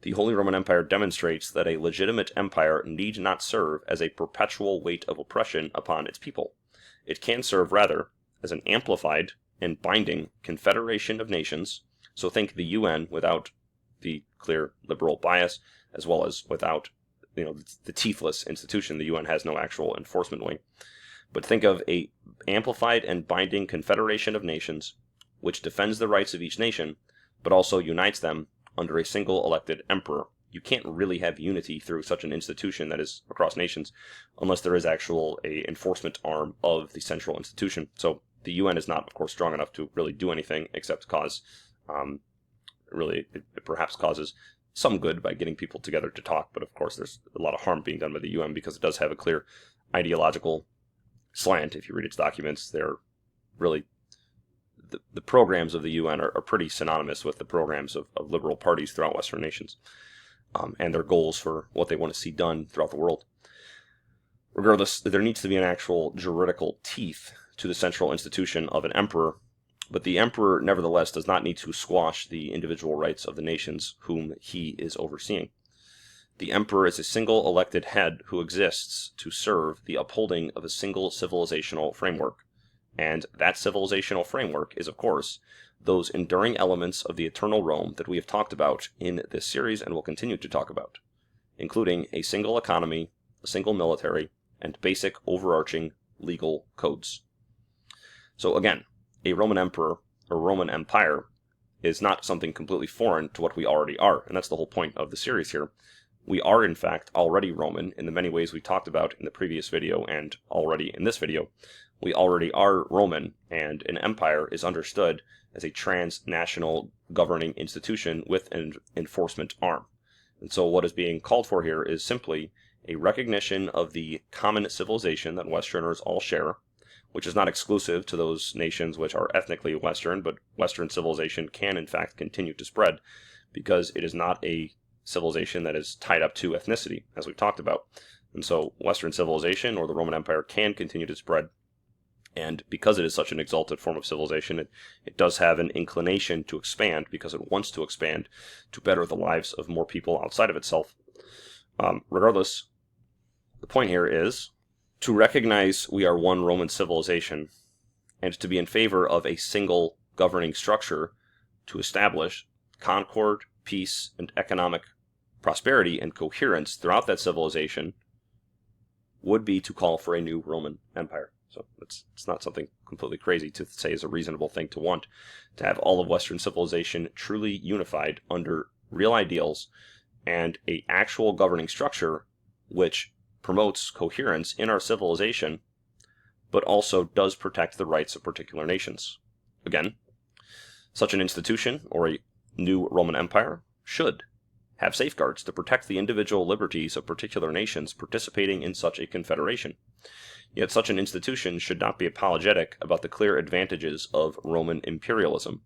the Holy Roman Empire demonstrates that a legitimate empire need not serve as a perpetual weight of oppression upon its people. It can serve, rather, as an amplified and binding confederation of nations, so think the UN without the clear liberal bias, as well as without the teethless institution. The UN has no actual enforcement wing. But think of a amplified and binding confederation of nations, which defends the rights of each nation, but also unites them under a single elected emperor. You can't really have unity through such an institution that is across nations unless there is actual a enforcement arm of the central institution. So the UN is not, of course, strong enough to really do anything except cause, it perhaps causes some good by getting people together to talk. But of course, there's a lot of harm being done by the UN because it does have a clear ideological slant. If you read its documents, they're really the programs of the UN are pretty synonymous with the programs of liberal parties throughout Western nations, and their goals for what they want to see done throughout the world. Regardless, there needs to be an actual juridical teeth to the central institution of an emperor, but the emperor nevertheless does not need to squash the individual rights of the nations whom he is overseeing. The emperor is a single elected head who exists to serve the upholding of a single civilizational framework. And that civilizational framework is, of course, those enduring elements of the eternal Rome that we have talked about in this series and will continue to talk about, including a single economy, a single military, and basic overarching legal codes. So again, a Roman emperor or Roman empire is not something completely foreign to what we already are, and that's the whole point of the series here. We are, in fact, already Roman in the many ways we talked about in the previous video and already in this video. We already are Roman, and an empire is understood as a transnational governing institution with an enforcement arm. And so what is being called for here is simply a recognition of the common civilization that Westerners all share, which is not exclusive to those nations which are ethnically Western, but Western civilization can, in fact, continue to spread because it is not a civilization that is tied up to ethnicity, as we've talked about. And so Western civilization, or the Roman Empire, can continue to spread. And because it is such an exalted form of civilization, it does have an inclination to expand because it wants to expand to better the lives of more people outside of itself. Regardless, the point here is to recognize we are one Roman civilization and to be in favor of a single governing structure to establish concord, peace, and economic prosperity and coherence throughout that civilization would be to call for a new Roman Empire. So it's not something completely crazy to say is a reasonable thing to want, to have all of Western civilization truly unified under real ideals and an actual governing structure which promotes coherence in our civilization, but also does protect the rights of particular nations. Again, such an institution, or a new Roman Empire, should have safeguards to protect the individual liberties of particular nations participating in such a confederation. Yet such an institution should not be apologetic about the clear advantages of Roman imperialism,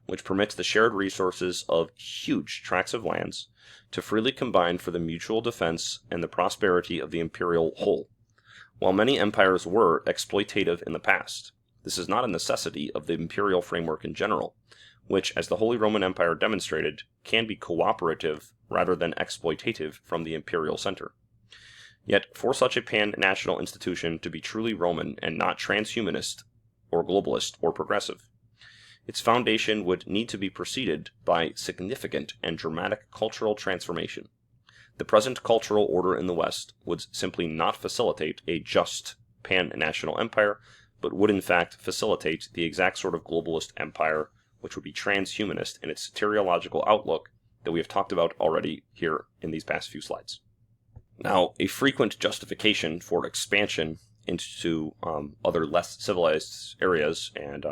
which permits the shared resources of huge tracts of lands to freely combine for the mutual defense and the prosperity of the imperial whole. While many empires were exploitative in the past, this is not a necessity of the imperial framework in general, which, as the Holy Roman Empire demonstrated, can be cooperative rather than exploitative from the imperial center. Yet, for such a pan-national institution to be truly Roman and not transhumanist or globalist or progressive, its foundation would need to be preceded by significant and dramatic cultural transformation. The present cultural order in the West would simply not facilitate a just pan-national empire, but would in fact facilitate the exact sort of globalist empire which would be transhumanist in its soteriological outlook that we have talked about already here in these past few slides. Now, a frequent justification for expansion into other less civilized areas and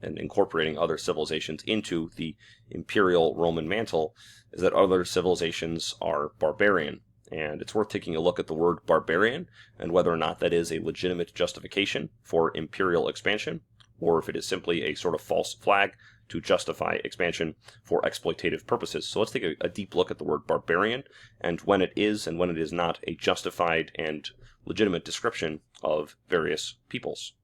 incorporating other civilizations into the imperial Roman mantle is that other civilizations are barbarian. And it's worth taking a look at the word barbarian and whether or not that is a legitimate justification for imperial expansion, or if it is simply a sort of false flag to justify expansion for exploitative purposes. So let's take a deep look at the word barbarian and when it is and when it is not a justified and legitimate description of various peoples.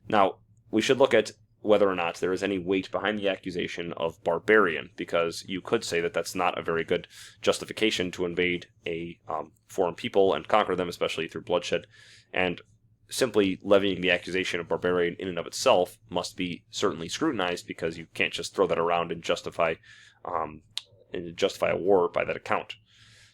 Now, we should look at whether or not there is any weight behind the accusation of barbarian, because you could say that that's not a very good justification to invade a foreign people and conquer them, especially through bloodshed. And simply levying the accusation of barbarian in and of itself must be certainly scrutinized, because you can't just throw that around and justify a war by that account.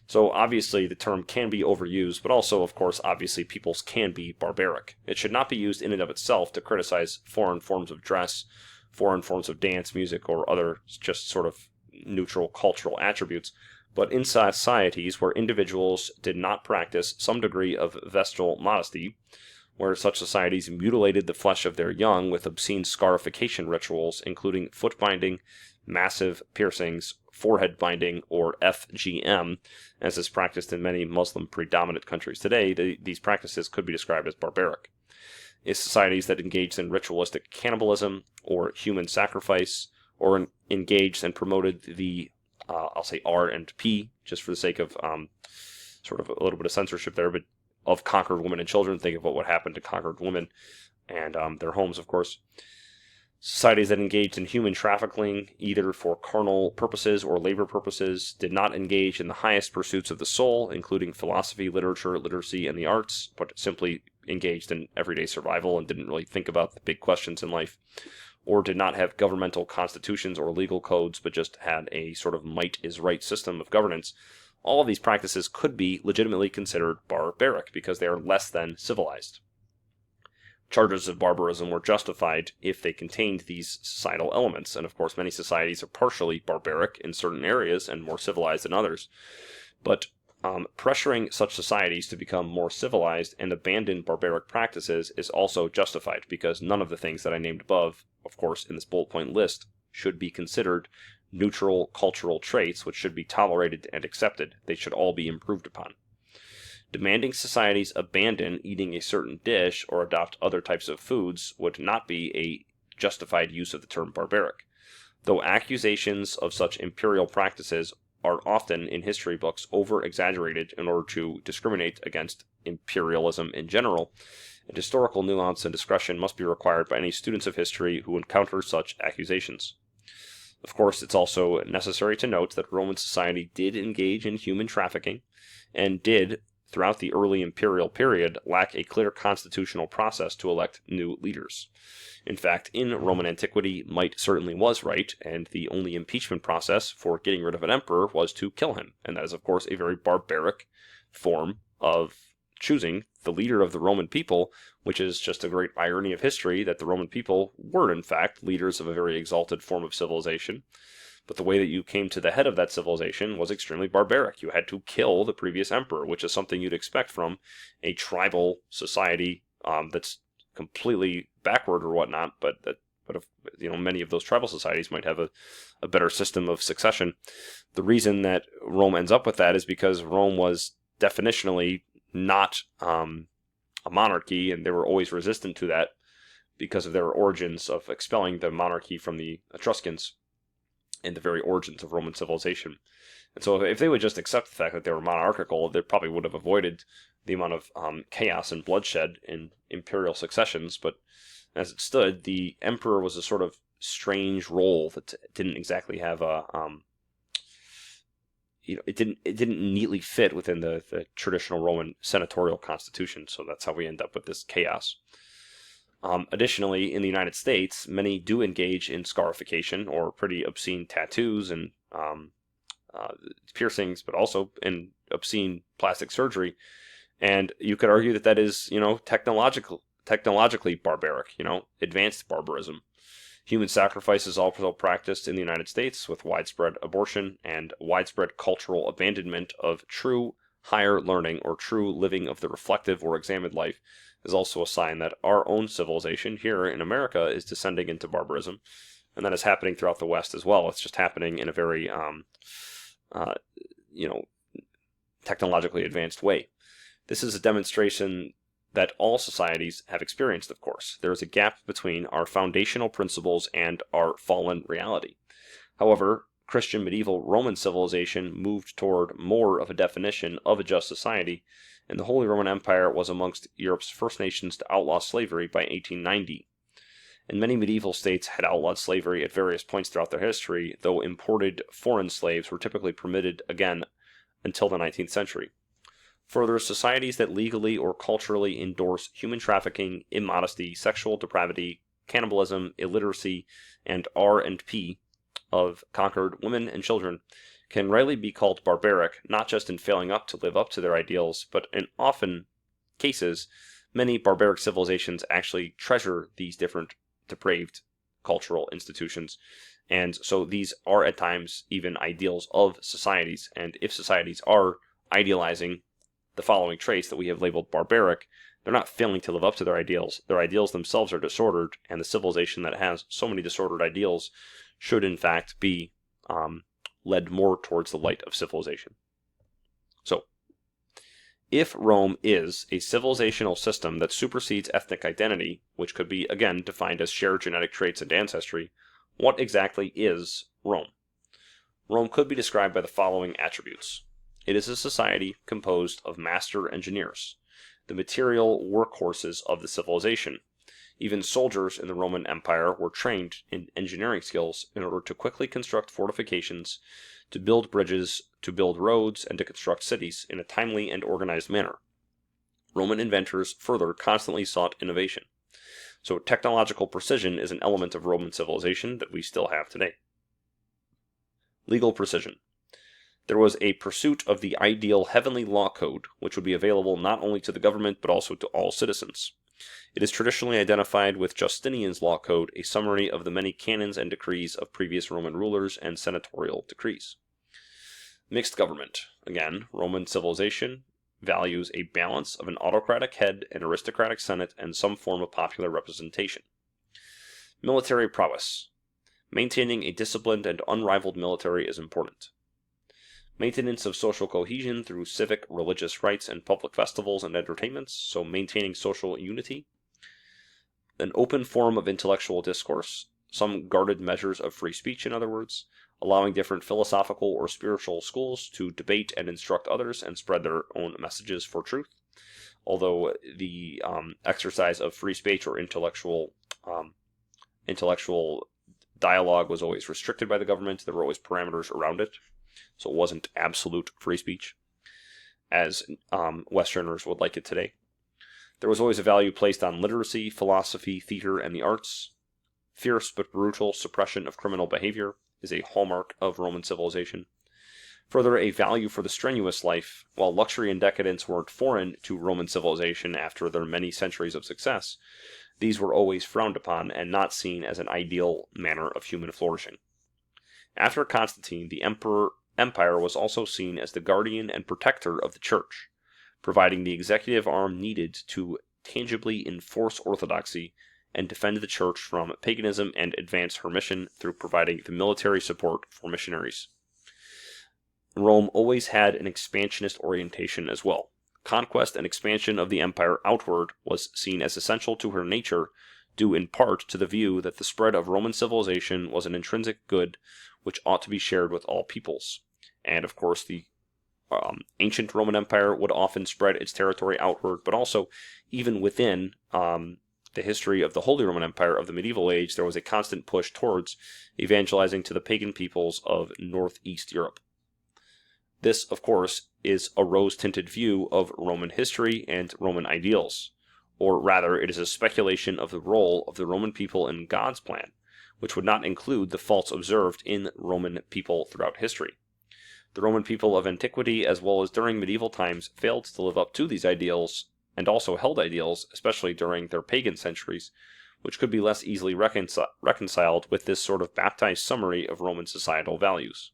So obviously the term can be overused, but also, of course, obviously peoples can be barbaric. It should not be used in and of itself to criticize foreign forms of dress, foreign forms of dance, music, or other just sort of neutral cultural attributes, but in societies where individuals did not practice some degree of vestal modesty, where such societies mutilated the flesh of their young with obscene scarification rituals, including foot binding, massive piercings, forehead binding, or FGM, as is practiced in many Muslim-predominant countries today, these practices could be described as barbaric. Is societies that engaged in ritualistic cannibalism or human sacrifice, or engaged and promoted the, I'll say R and P, just for the sake of sort of a little bit of censorship there, but of conquered women and children. Think of what would happen to conquered women and their homes, of course. Societies that engaged in human trafficking, either for carnal purposes or labor purposes, did not engage in the highest pursuits of the soul, including philosophy, literature, literacy, and the arts, but simply engaged in everyday survival and didn't really think about the big questions in life, or did not have governmental constitutions or legal codes, but just had a sort of might is right system of governance. All of these practices could be legitimately considered barbaric because they are less than civilized. Charges of barbarism were justified if they contained these societal elements, and of course many societies are partially barbaric in certain areas and more civilized in others. But pressuring such societies to become more civilized and abandon barbaric practices is also justified, because none of the things that I named above, of course, in this bullet point list, should be considered neutral cultural traits which should be tolerated and accepted. They should all be improved upon. Demanding societies abandon eating a certain dish or adopt other types of foods would not be a justified use of the term barbaric, though accusations of such imperial practices are often in history books over-exaggerated in order to discriminate against imperialism in general, and historical nuance and discretion must be required by any students of history who encounter such accusations. Of course, it's also necessary to note that Roman society did engage in human trafficking and did, throughout the early imperial period, lack a clear constitutional process to elect new leaders. In fact, in Roman antiquity, might certainly was right, and the only impeachment process for getting rid of an emperor was to kill him, and that is, of course, a very barbaric form of choosing the leader of the Roman people, which is just a great irony of history that the Roman people were, in fact, leaders of a very exalted form of civilization. But the way that you came to the head of that civilization was extremely barbaric. You had to kill the previous emperor, which is something you'd expect from a tribal society that's completely backward or whatnot, but many of those tribal societies might have a better system of succession. The reason that Rome ends up with that is because Rome was definitionally not a monarchy, and they were always resistant to that because of their origins of expelling the monarchy from the Etruscans and the very origins of Roman civilization. And so if they would just accept the fact that they were monarchical, they probably would have avoided the amount of chaos and bloodshed in imperial successions. But as it stood, the emperor was a sort of strange role that didn't exactly have a it didn't neatly fit within the traditional Roman senatorial constitution. So that's how we end up with this chaos. Additionally, in the United States, many do engage in scarification or pretty obscene tattoos and piercings, but also in obscene plastic surgery. And you could argue that that is, technologically barbaric, advanced barbarism. Human sacrifice is also practiced in the United States with widespread abortion and widespread cultural abandonment of true higher learning or true living of the reflective or examined life is also a sign that our own civilization here in America is descending into barbarism. And that is happening throughout the West as well. It's just happening in a very, technologically advanced way. This is a demonstration that all societies have experienced, of course. There is a gap between our foundational principles and our fallen reality. However, Christian medieval Roman civilization moved toward more of a definition of a just society, and the Holy Roman Empire was amongst Europe's first nations to outlaw slavery by 1890. And many medieval states had outlawed slavery at various points throughout their history, though imported foreign slaves were typically permitted again until the 19th century. Further, societies that legally or culturally endorse human trafficking, immodesty, sexual depravity, cannibalism, illiteracy, and R&P of conquered women and children can rightly be called barbaric, not just in failing to live up to their ideals, but in often cases, many barbaric civilizations actually treasure these different depraved cultural institutions. And so these are at times even ideals of societies. And if societies are idealizing the following traits that we have labeled barbaric, they're not failing to live up to their ideals. Their ideals themselves are disordered, and the civilization that has so many disordered ideals should in fact be led more towards the light of civilization. So, if Rome is a civilizational system that supersedes ethnic identity, which could be again defined as shared genetic traits and ancestry, what exactly is Rome? Rome could be described by the following attributes. It is a society composed of master engineers, the material workhorses of the civilization. Even soldiers in the Roman Empire were trained in engineering skills in order to quickly construct fortifications, to build bridges, to build roads, and to construct cities in a timely and organized manner. Roman inventors further constantly sought innovation. So technological precision is an element of Roman civilization that we still have today. Legal precision. There was a pursuit of the ideal heavenly law code, which would be available not only to the government but also to all citizens. It is traditionally identified with Justinian's law code, a summary of the many canons and decrees of previous Roman rulers and senatorial decrees. Mixed government. Again, Roman civilization values a balance of an autocratic head, an aristocratic senate, and some form of popular representation. Military prowess. Maintaining a disciplined and unrivaled military is important. Maintenance of social cohesion through civic, religious rites, and public festivals and entertainments, so maintaining social unity. An open forum of intellectual discourse, some guarded measures of free speech, in other words, allowing different philosophical or spiritual schools to debate and instruct others and spread their own messages for truth. Although the exercise of free speech or intellectual dialogue was always restricted by the government, there were always parameters around it. So it wasn't absolute free speech, as Westerners would like it today. There was always a value placed on literacy, philosophy, theater, and the arts. Fierce but brutal suppression of criminal behavior is a hallmark of Roman civilization. Further, a value for the strenuous life. While luxury and decadence weren't foreign to Roman civilization after their many centuries of success, these were always frowned upon and not seen as an ideal manner of human flourishing. After Constantine, the empire was also seen as the guardian and protector of the church, providing the executive arm needed to tangibly enforce orthodoxy and defend the church from paganism and advance her mission through providing the military support for missionaries. Rome always had an expansionist orientation as well. Conquest and expansion of the empire outward was seen as essential to her nature due in part to the view that the spread of Roman civilization was an intrinsic good which ought to be shared with all peoples. And of course, the ancient Roman Empire would often spread its territory outward, but also even within the history of the Holy Roman Empire of the medieval age, there was a constant push towards evangelizing to the pagan peoples of northeast Europe. This, of course, is a rose-tinted view of Roman history and Roman ideals, or rather, it is a speculation of the role of the Roman people in God's plan, which would not include the faults observed in Roman people throughout history. The Roman people of antiquity, as well as during medieval times, failed to live up to these ideals, and also held ideals, especially during their pagan centuries, which could be less easily reconciled with this sort of baptized summary of Roman societal values.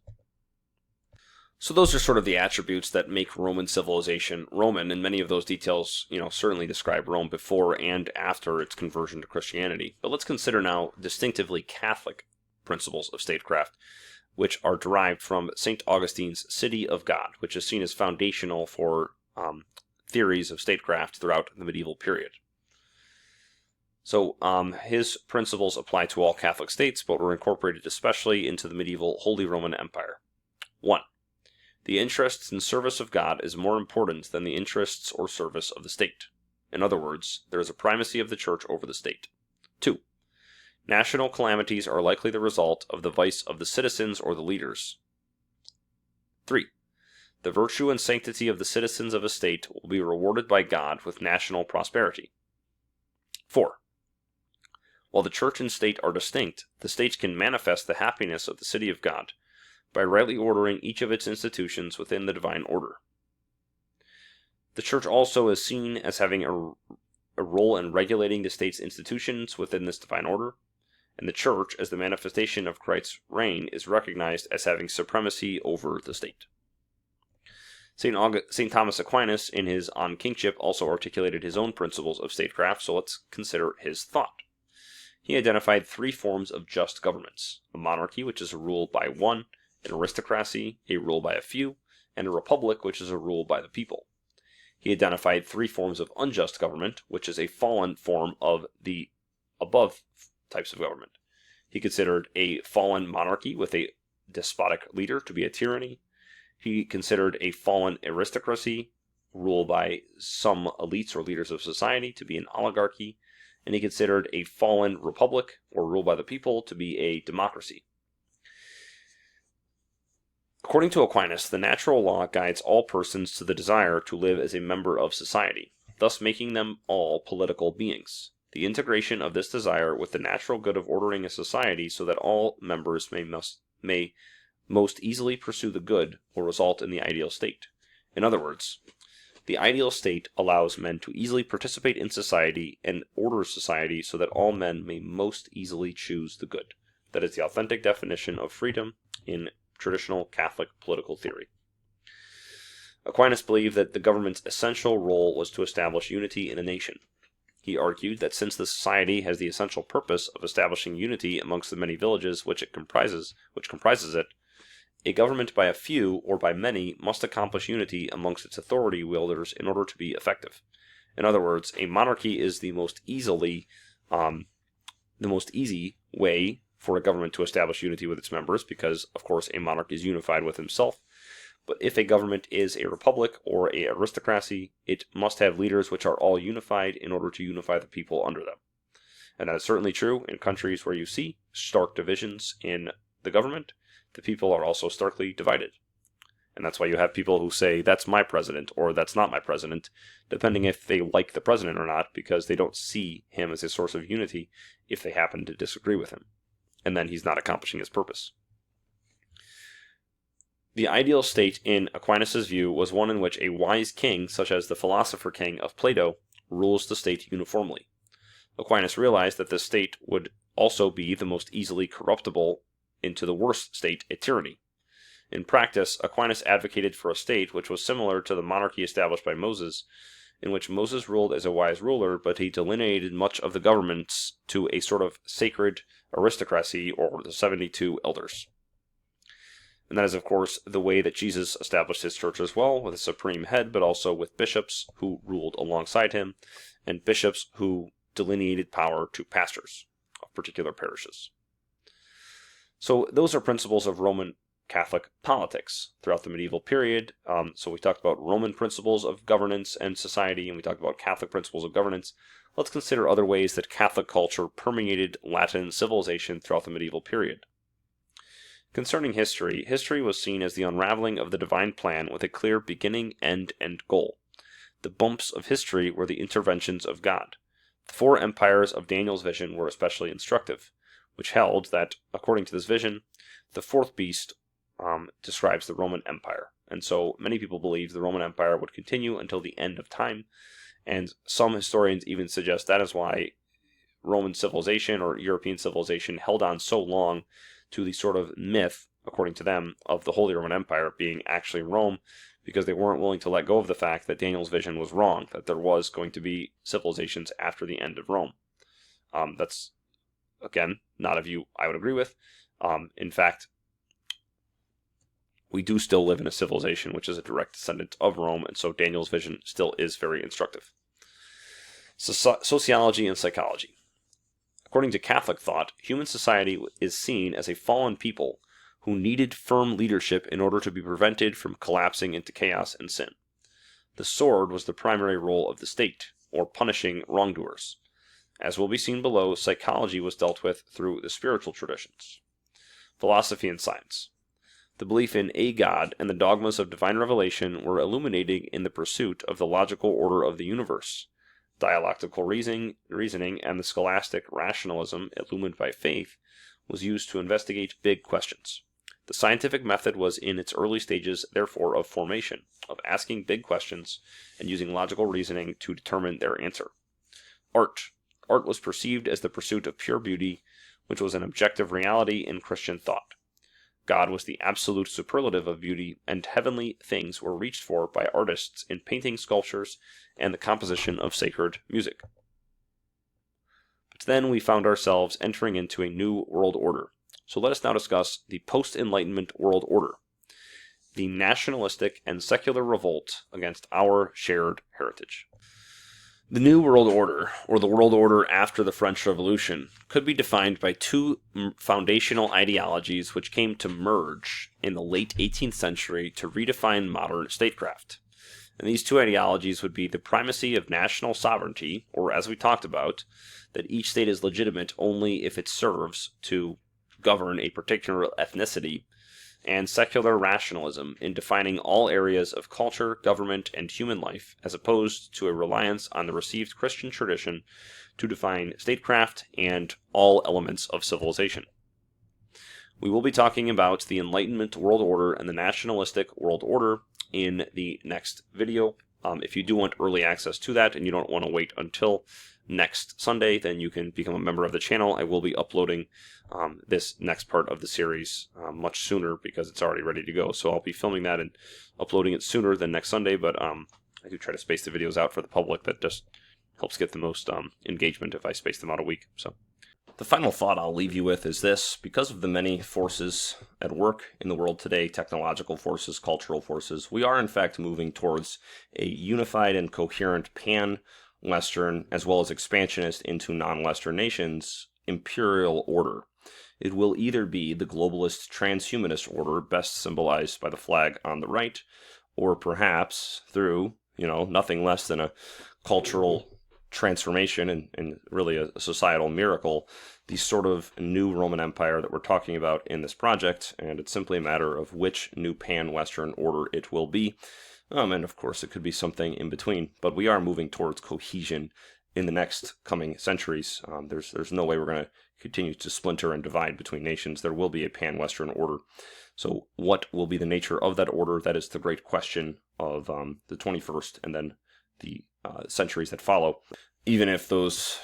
So those are sort of the attributes that make Roman civilization Roman, and many of those details, certainly describe Rome before and after its conversion to Christianity. But let's consider now distinctively Catholic principles of statecraft, which are derived from St. Augustine's City of God, which is seen as foundational for theories of statecraft throughout the medieval period. So his principles apply to all Catholic states, but were incorporated especially into the medieval Holy Roman Empire. 1. The interests and service of God is more important than the interests or service of the state. In other words, there is a primacy of the church over the state. 2. National calamities are likely the result of the vice of the citizens or the leaders. 3. The virtue and sanctity of the citizens of a state will be rewarded by God with national prosperity. 4. While the church and state are distinct, the state can manifest the happiness of the city of God by rightly ordering each of its institutions within the divine order. The church also is seen as having a role in regulating the state's institutions within this divine order, and the church, as the manifestation of Christ's reign, is recognized as having supremacy over the state. St. Thomas Aquinas, in his On Kingship, also articulated his own principles of statecraft, so let's consider his thought. He identified 3 forms of just governments: a monarchy, which is a rule by one; an aristocracy, a rule by a few; and a republic, which is a rule by the people. He identified 3 forms of unjust government, which is a fallen form of the above types of government. He considered a fallen monarchy with a despotic leader to be a tyranny. He considered a fallen aristocracy, ruled by some elites or leaders of society, to be an oligarchy. And he considered a fallen republic, or ruled by the people, to be a democracy. According to Aquinas, the natural law guides all persons to the desire to live as a member of society, thus making them all political beings. The integration of this desire with the natural good of ordering a society so that all members may most easily pursue the good will result in the ideal state. In other words, the ideal state allows men to easily participate in society and order society so that all men may most easily choose the good. That is the authentic definition of freedom in traditional Catholic political theory. Aquinas believed that the government's essential role was to establish unity in a nation. He argued that since the society has the essential purpose of establishing unity amongst the many villages which comprises it, a government by a few or by many must accomplish unity amongst its authority wielders in order to be effective. In other words, a monarchy is the most easy way for a government to establish unity with its members, because, of course, a monarch is unified with himself. But if a government is a republic or an aristocracy, it must have leaders which are all unified in order to unify the people under them. And that is certainly true in countries where you see stark divisions in the government. The people are also starkly divided. And that's why you have people who say, that's my president, or that's not my president, depending if they like the president or not, because they don't see him as a source of unity if they happen to disagree with him. And then he's not accomplishing his purpose. The ideal state, in Aquinas' view, was one in which a wise king, such as the philosopher king of Plato, rules the state uniformly. Aquinas realized that this state would also be the most easily corruptible into the worst state, a tyranny. In practice, Aquinas advocated for a state which was similar to the monarchy established by Moses, in which Moses ruled as a wise ruler, but he delineated much of the governments to a sort of sacred aristocracy, or the 72 elders. And that is, of course, the way that Jesus established his church as well, with a supreme head, but also with bishops who ruled alongside him, and bishops who delineated power to pastors of particular parishes. So those are principles of Roman Catholic politics throughout the medieval period. So we talked about Roman principles of governance and society, and we talked about Catholic principles of governance. Let's consider other ways that Catholic culture permeated Latin civilization throughout the medieval period. Concerning history, history was seen as the unraveling of the divine plan with a clear beginning, end, and goal. The bumps of history were the interventions of God. The four empires of Daniel's vision were especially instructive, which held that, according to this vision, the fourth beast describes the Roman Empire. And so many people believe the Roman Empire would continue until the end of time, and some historians even suggest that is why Roman civilization or European civilization held on so long to the sort of myth, according to them, of the Holy Roman Empire being actually Rome, because they weren't willing to let go of the fact that Daniel's vision was wrong, that there was going to be civilizations after the end of Rome. That's, again, not a view I would agree with. In fact, we do still live in a civilization which is a direct descendant of Rome, and so Daniel's vision still is very instructive. Sociology and psychology. According to Catholic thought, human society is seen as a fallen people who needed firm leadership in order to be prevented from collapsing into chaos and sin. The sword was the primary role of the state, or punishing wrongdoers. As will be seen below, psychology was dealt with through the spiritual traditions. Philosophy and science. The belief in a God and the dogmas of divine revelation were illuminating in the pursuit of the logical order of the universe. Dialectical reasoning and the scholastic rationalism, illumined by faith, was used to investigate big questions. The scientific method was in its early stages, therefore, of formation, of asking big questions and using logical reasoning to determine their answer. Art. Art was perceived as the pursuit of pure beauty, which was an objective reality in Christian thought. God was the absolute superlative of beauty, and heavenly things were reached for by artists in painting, sculptures, and the composition of sacred music. But then we found ourselves entering into a new world order. So let us now discuss the post-Enlightenment world order, the nationalistic and secular revolt against our shared heritage. The New World Order, or the world order after the French Revolution, could be defined by two foundational ideologies which came to merge in the late 18th century to redefine modern statecraft. And these two ideologies would be the primacy of national sovereignty, or as we talked about, that each state is legitimate only if it serves to govern a particular ethnicity, and secular rationalism in defining all areas of culture, government, and human life, as opposed to a reliance on the received Christian tradition to define statecraft and all elements of civilization. We will be talking about the Enlightenment world order and the nationalistic world order in the next video. If you do want early access to that and you don't want to wait until next Sunday, then you can become a member of the channel. I will be uploading this next part of the series much sooner because it's already ready to go. So I'll be filming that and uploading it sooner than next Sunday, but I do try to space the videos out for the public. That just helps get the most engagement if I space them out a week. So the final thought I'll leave you with is this: because of the many forces at work in the world today, technological forces, cultural forces, we are in fact moving towards a unified and coherent pan-Western, as well as expansionist into non-Western nations, imperial order. It will either be the globalist transhumanist order, best symbolized by the flag on the right, or perhaps through, nothing less than a cultural transformation and really a societal miracle, the sort of new Roman Empire that we're talking about in this project, and it's simply a matter of which new pan-Western order it will be. And of course, it could be something in between, but we are moving towards cohesion in the next coming centuries. There's no way we're going to continue to splinter and divide between nations. There will be a pan-Western order. So what will be the nature of that order? That is the great question of the 21st and then the centuries that follow. Even if those,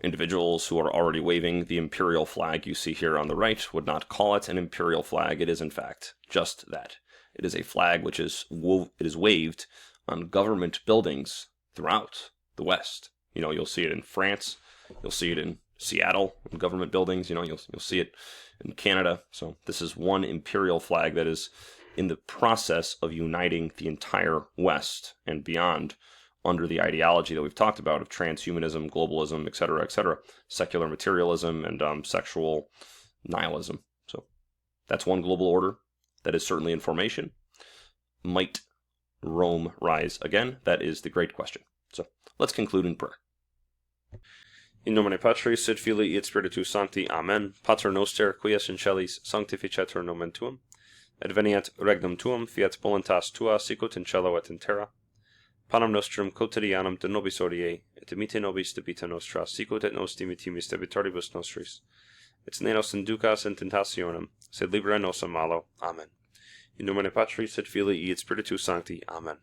individuals who are already waving the imperial flag you see here on the right would not call it an imperial flag, it is in fact just that. It is a flag which is waved on government buildings throughout the West. You'll see it in France. You'll see it in Seattle in government buildings. You'll see it in Canada. So this is one imperial flag that is in the process of uniting the entire West and beyond under the ideology that we've talked about of transhumanism, globalism, etc., secular materialism, and sexual nihilism. So that's one global order that is certainly in formation. Might Rome rise again? That is the great question. So let's conclude in prayer. In nomine Patris et Filii et Spiritus Sancti. Amen. Pater noster, qui es in celis, sanctificetur nomen tuum. Adveniat regnum tuum, fiat voluntas tua, sicut in cielo et in terra. Panem nostrum quotidianum de nobis hodie, et dimitte nobis debita nostra, sicut et nos dimittimus debitoribus nostris. Et ne nos inducas in tentationem, sed libera nos a malo. Amen. In nomine Patris et Filii et Spiritus Sancti. Amen.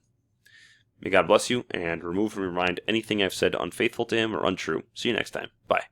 May God bless you, and remove from your mind anything I've said unfaithful to him or untrue. See you next time. Bye.